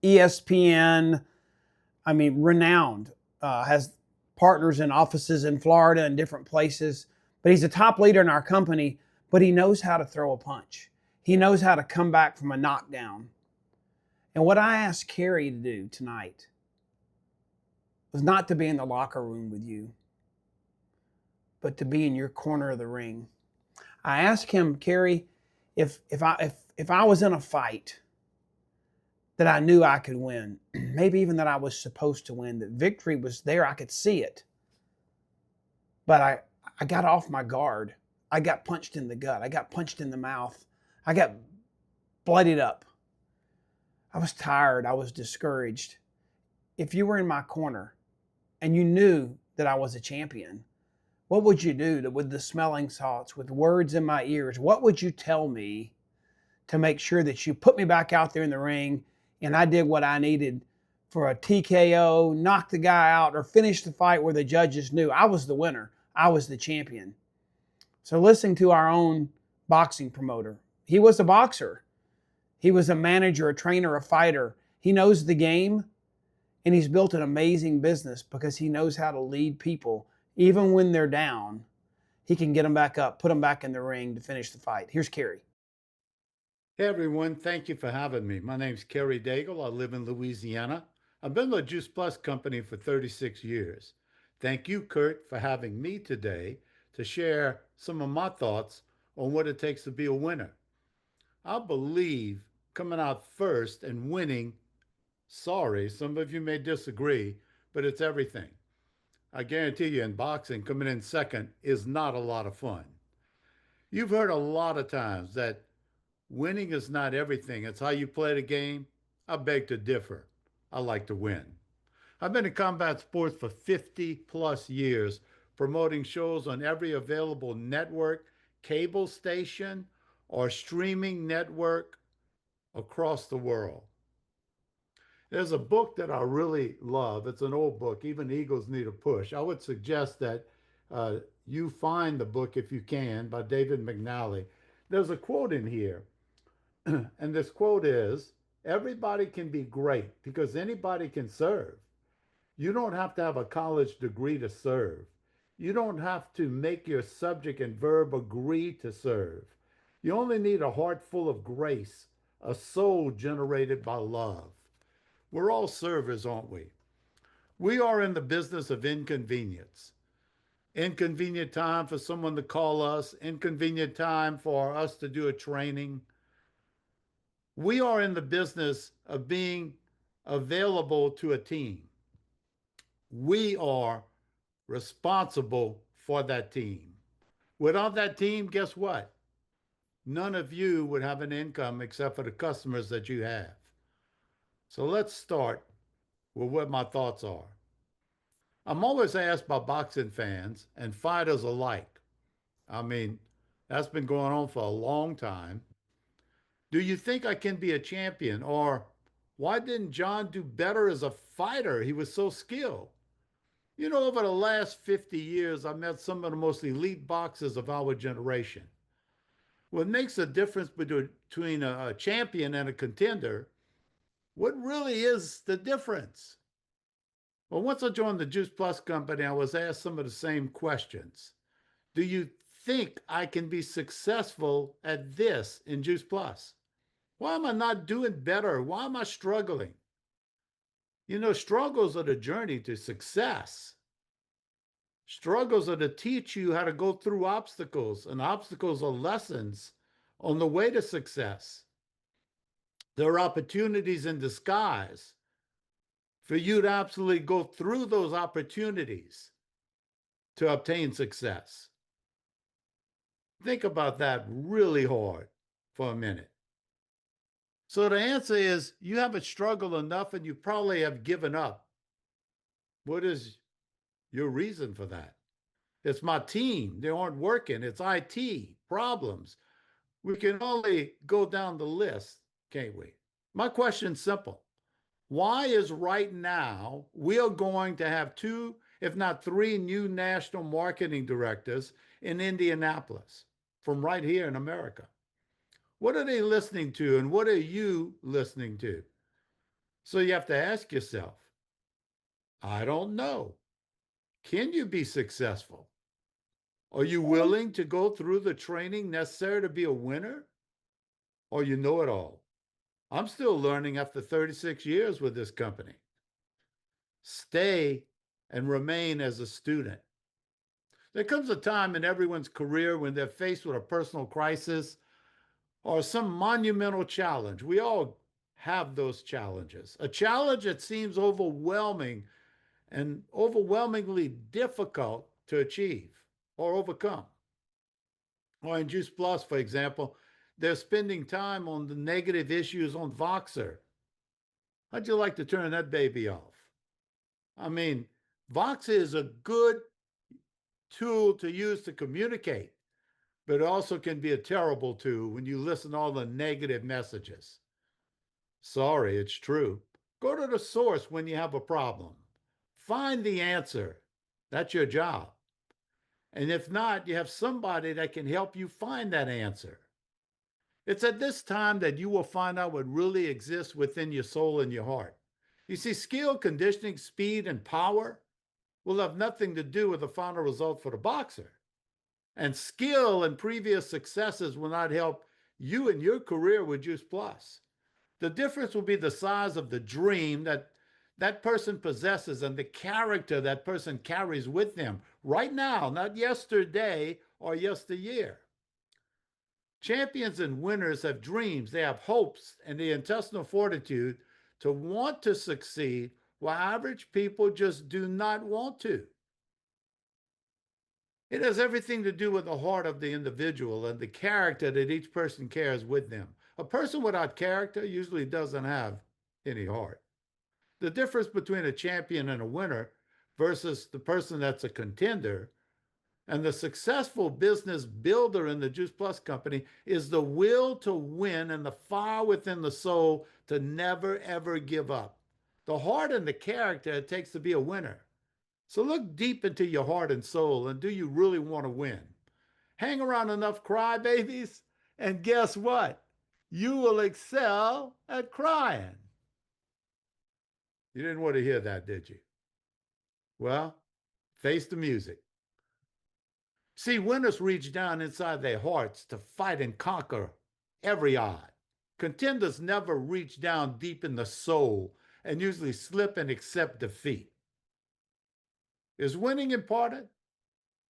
ESPN, renowned, has partners in offices in Florida and different places, but he's a top leader in our company, but he knows how to throw a punch. He knows how to come back from a knockdown. And what I asked Kerry to do tonight was not to be in the locker room with you, but to be in your corner of the ring. I asked him, Kerry, if I was in a fight that I knew I could win, maybe even that I was supposed to win, that victory was there, I could see it. But I got off my guard. I got punched in the gut. I got punched in the mouth. I got bloodied up. I was tired. I was discouraged. If you were in my corner and you knew that I was a champion, what would you do with the smelling salts, with words in my ears? What would you tell me to make sure that you put me back out there in the ring and I did what I needed for a TKO, knock the guy out, or finish the fight where the judges knew I was the winner, I was the champion? So listen to our own boxing promoter. He was a boxer. He was a manager, a trainer, a fighter. He knows the game, and he's built an amazing business because he knows how to lead people. Even when they're down, he can get them back up, put them back in the ring to finish the fight. Here's Kerry. Hey everyone, thank you for having me. My name's Kerry Daigle. I live in Louisiana. I've been with Juice Plus Company for 36 years. Thank you, Kurt, for having me today to share some of my thoughts on what it takes to be a winner. I believe coming out first and winning, sorry, some of you may disagree, but it's everything. I guarantee you in boxing, coming in second is not a lot of fun. You've heard a lot of times that winning is not everything, it's how you play the game. I beg to differ. I like to win. I've been in combat sports for 50 plus years, promoting shows on every available network, cable station, or streaming network across the world. There's a book that I really love. It's an old book, Even Eagles Need a Push. I would suggest that you find the book if you can, by David McNally. There's a quote in here, and this quote is, everybody can be great because anybody can serve. You don't have to have a college degree to serve. You don't have to make your subject and verb agree to serve. You only need a heart full of grace, a soul generated by love. We're all servers, aren't we? We are in the business of inconvenience. Inconvenient time for someone to call us, inconvenient time for us to do a training. We are in the business of being available to a team. We are responsible for that team. Without that team, guess what? None of you would have an income except for the customers that you have. So let's start with what my thoughts are. I'm always asked by boxing fans and fighters alike. I mean, that's been going on for a long time. Do you think I can be a champion? Or why didn't John do better as a fighter? He was so skilled. You know, over the last 50 years, I met some of the most elite boxers of our generation. What makes a difference between a champion and a contender? What really is the difference? Well, once I joined the Juice Plus company, I was asked some of the same questions. Do you think I can be successful at this in Juice Plus? Why am I not doing better? Why am I struggling? You know, struggles are the journey to success. Struggles are to teach you how to go through obstacles, and obstacles are lessons on the way to success. There are opportunities in disguise for you to absolutely go through those opportunities to obtain success. Think about that really hard for a minute. So the answer is you haven't struggled enough and you probably have given up. What is your reason for that? It's my team. They aren't working. It's IT problems. We can only go down the list, can't we? My question's simple. Why is right now we are going to have 2, if not 3 new national marketing directors in Indianapolis from right here in America? What are they listening to and what are you listening to? So you have to ask yourself, I don't know. Can you be successful? Are you willing to go through the training necessary to be a winner? Or you know it all? I'm still learning after 36 years with this company. Stay and remain as a student. There comes a time in everyone's career when they're faced with a personal crisis or some monumental challenge. We all have those challenges. A challenge that seems overwhelming and overwhelmingly difficult to achieve or overcome. Or in Juice Plus, for example, they're spending time on the negative issues on Voxer. How'd you like to turn that baby off? I mean, Voxer is a good tool to use to communicate, but it also can be a terrible tool when you listen to all the negative messages. Sorry, it's true. Go to the source when you have a problem. Find the answer. That's your job. And if not, you have somebody that can help you find that answer. It's at this time that you will find out what really exists within your soul and your heart. You see, skill, conditioning, speed, and power will have nothing to do with the final result for the boxer. And skill and previous successes will not help you in your career with Juice Plus. The difference will be the size of the dream that person possesses and the character that person carries with them right now, not yesterday or yesteryear. Champions and winners have dreams, they have hopes, and the intestinal fortitude to want to succeed, while average people just do not want to. It has everything to do with the heart of the individual and the character that each person carries with them. A person without character usually doesn't have any heart. The difference between a champion and a winner versus the person that's a contender and the successful business builder in the Juice Plus company is the will to win and the fire within the soul to never, ever give up. The heart and the character it takes to be a winner. So look deep into your heart and soul, and do you really want to win? Hang around enough crybabies, and guess what? You will excel at crying. You didn't want to hear that, did you? Well, face the music. See, winners reach down inside their hearts to fight and conquer every odd. Contenders never reach down deep in the soul and usually slip and accept defeat. Is winning important?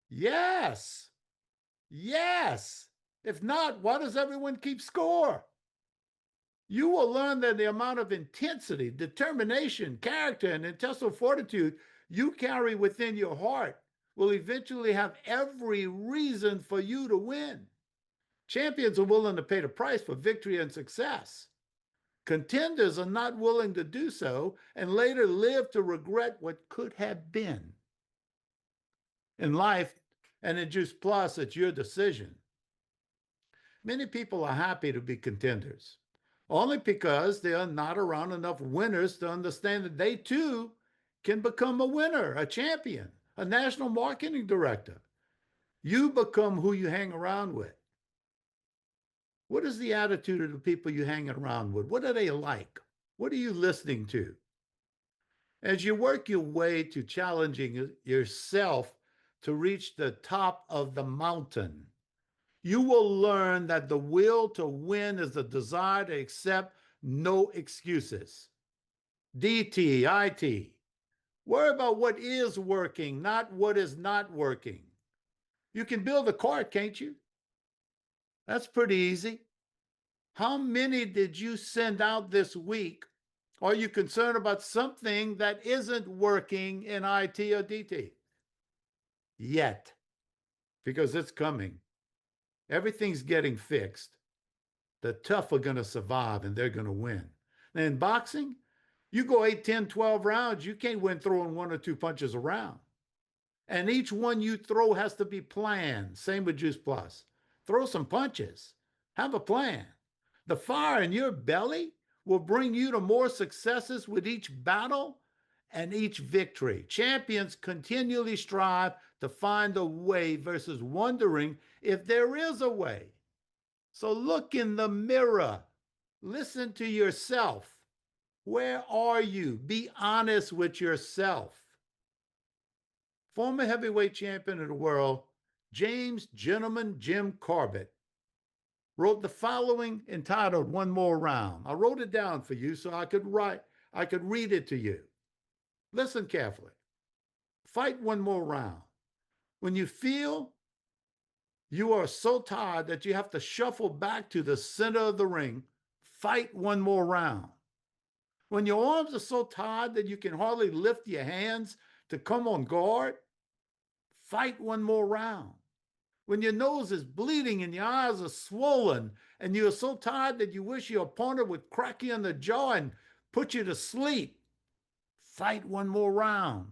Yes. Yes. If not, why does everyone keep score? You will learn that the amount of intensity, determination, character, and intestinal fortitude you carry within your heart will eventually have every reason for you to win. Champions are willing to pay the price for victory and success. Contenders are not willing to do so and later live to regret what could have been. In life and in Juice Plus, it's your decision. Many people are happy to be contenders, only because they are not around enough winners to understand that they too can become a winner, a champion, a national marketing director. You become who you hang around with. What is the attitude of the people you hang around with? What are they like? What are you listening to? As you work your way to challenging yourself to reach the top of the mountain, you will learn that the will to win is the desire to accept no excuses. DT, IT. Worry about what is working, not what is not working. You can build a cart, can't you? That's pretty easy. How many did you send out this week? Are you concerned about something that isn't working in IT or DT? Yet, because it's coming. Everything's getting fixed. The tough are going to survive and they're going to win. And in boxing, you go 8, 10, 12 rounds, you can't win throwing 1 or 2 punches around. And each one you throw has to be planned. Same with Juice Plus. Throw some punches. Have a plan. The fire in your belly will bring you to more successes with each battle and each victory. Champions continually strive to find a way versus wondering if there is a way. So look in the mirror. Listen to yourself. Where are you? Be honest with yourself. Former heavyweight champion of the world, James Gentleman Jim Corbett, wrote the following entitled One More Round. I wrote it down for you so I could read it to you. Listen carefully. Fight one more round. When you feel you are so tired that you have to shuffle back to the center of the ring, fight one more round. When your arms are so tired that you can hardly lift your hands to come on guard, fight one more round. When your nose is bleeding and your eyes are swollen and you are so tired that you wish your opponent would crack you in the jaw and put you to sleep, fight one more round.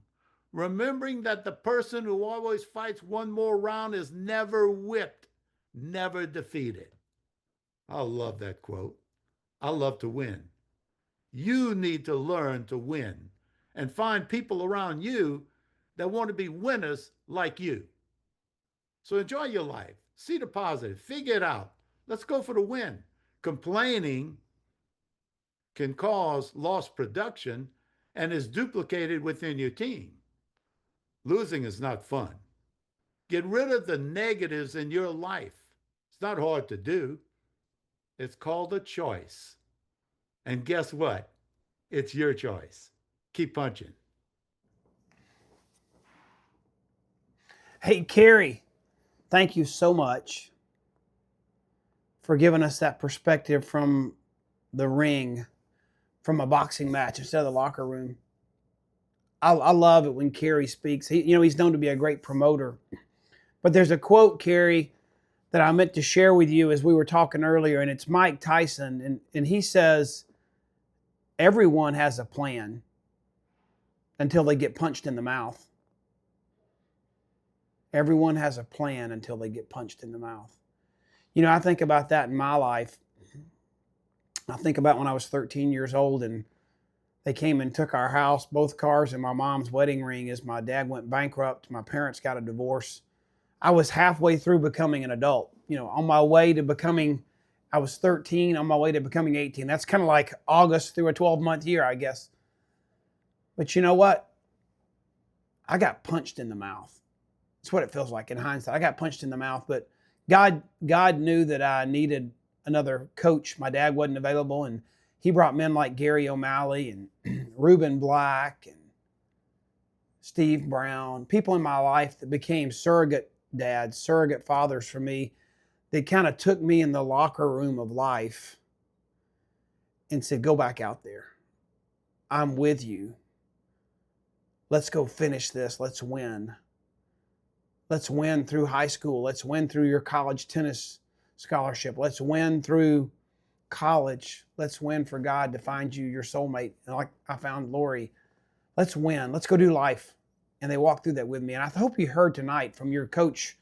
Remembering that the person who always fights one more round is never whipped, never defeated. I love that quote. I love to win. You need to learn to win and find people around you that want to be winners like you. So enjoy your life. See the positive. Figure it out. Let's go for the win. Complaining can cause lost production and is duplicated within your team. Losing is not fun. Get rid of the negatives in your life. It's not hard to do. It's called a choice. And guess what? It's your choice. Keep punching. Hey, Carrie, thank you so much for giving us that perspective from the ring, from a boxing match instead of the locker room. I love it when Carrie speaks. He's known to be a great promoter. But there's a quote, Carrie, that I meant to share with you as we were talking earlier, and it's Mike Tyson, and he says, everyone has a plan until they get punched in the mouth. Everyone has a plan until they get punched in the mouth. I think about that in my life. I think about when I was 13 years old and they came and took our house, both cars, and my mom's wedding ring as my dad went bankrupt. My parents got a divorce. I was halfway through becoming an adult, on my way to becoming, I was 13, on my way to becoming 18. That's kind of like August through a 12-month year, I guess. But you know what? I got punched in the mouth. That's what it feels like in hindsight. I got punched in the mouth, but God knew that I needed another coach. My dad wasn't available, and he brought men like Gary O'Malley and Reuben Black and Steve Brown, people in my life that became surrogate dads, surrogate fathers for me. They kind of took me in the locker room of life and said, go back out there. I'm with you. Let's go finish this. Let's win. Let's win through high school. Let's win through your college tennis scholarship. Let's win through college. Let's win for God to find you your soulmate. And like I found Lori, let's win. Let's go do life. And they walked through that with me. And I hope you heard tonight from your coach,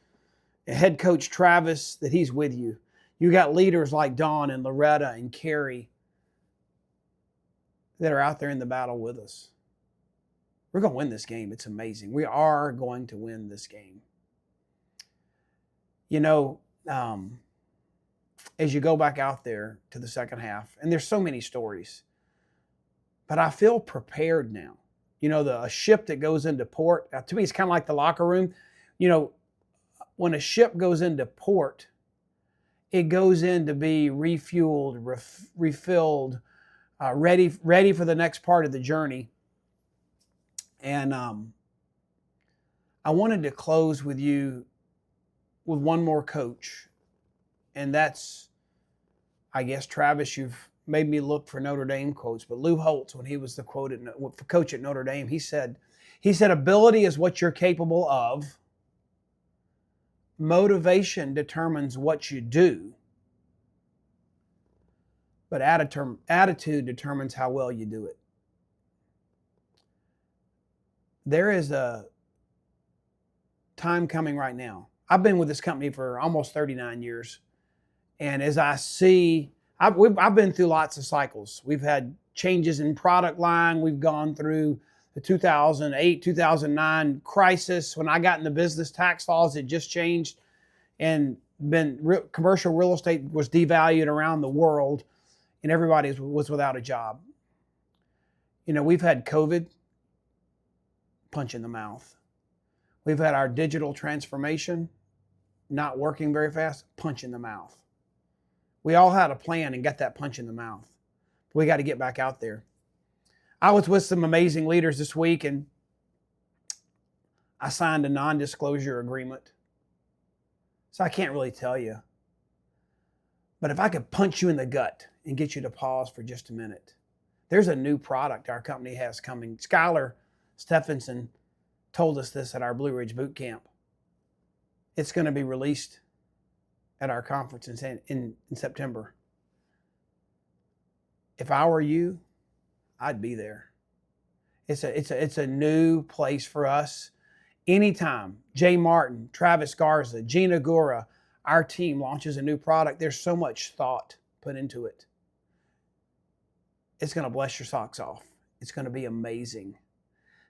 head coach Travis, that he's with you. You got leaders like Dawn and Loretta and Carrie that are out there in the battle with us. We're going to win this game. It's amazing. We are going to win this game. As you go back out there to the second half, and there's so many stories, but I feel prepared now. A ship that goes into port, to me, it's kind of like the locker room. When a ship goes into port, it goes in to be refueled, refilled, ready for the next part of the journey. And I wanted to close with you with one more coach. And that's, I guess, Travis, you've made me look for Notre Dame quotes, but Lou Holtz, when he was the coach at Notre Dame, he said, ability is what you're capable of. Motivation determines what you do. But attitude determines how well you do it. There is a time coming right now. I've been with this company for almost 39 years. And as I see, I've been through lots of cycles. We've had changes in product line. We've gone through the 2008, 2009 crisis. When I got in the business, tax laws had just changed, and commercial real estate was devalued around the world, and everybody was without a job. We've had COVID, punch in the mouth. We've had our digital transformation not working very fast, punch in the mouth. We all had a plan and got that punch in the mouth. We got to get back out there. I was with some amazing leaders this week, and I signed a non-disclosure agreement. So I can't really tell you. But if I could punch you in the gut and get you to pause for just a minute, there's a new product our company has coming. Skylar Stephenson told us this at our Blue Ridge Boot Camp. It's going to be released at our conference in September. If I were you, I'd be there. It's a new place for us. Anytime Jay Martin, Travis Garza, Gina Gura, our team launches a new product, there's so much thought put into it. It's going to bless your socks off. It's going to be amazing.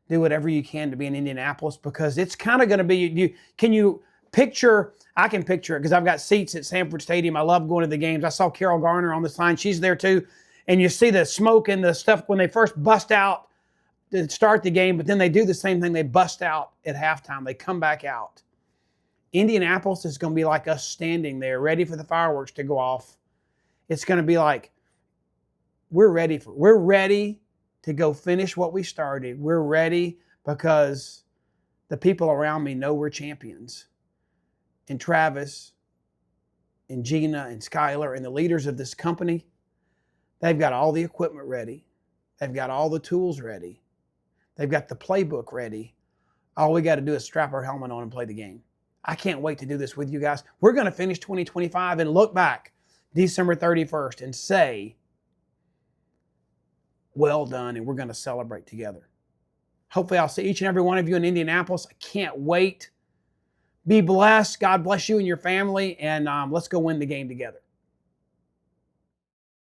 Do whatever you can to be in Indianapolis, because it's kind of going to be, can you picture, I can picture it because I've got seats at Sanford Stadium. I love going to the games. I saw Carol Garner on the sign. She's there too. And you see the smoke and the stuff when they first bust out to start the game, but then they do the same thing. They bust out at halftime. They come back out. Indianapolis is going to be like us standing there ready for the fireworks to go off. It's going to be like, we're ready to go finish what we started. We're ready because the people around me know we're champions. And Travis and Gina and Skylar and the leaders of this company, they've got all the equipment ready. They've got all the tools ready. They've got the playbook ready. All we got to do is strap our helmet on and play the game. I can't wait to do this with you guys. We're going to finish 2025 and look back December 31st and say, well done, and we're going to celebrate together. Hopefully I'll see each and every one of you in Indianapolis. I can't wait. Be blessed. God bless you and your family, and let's go win the game together.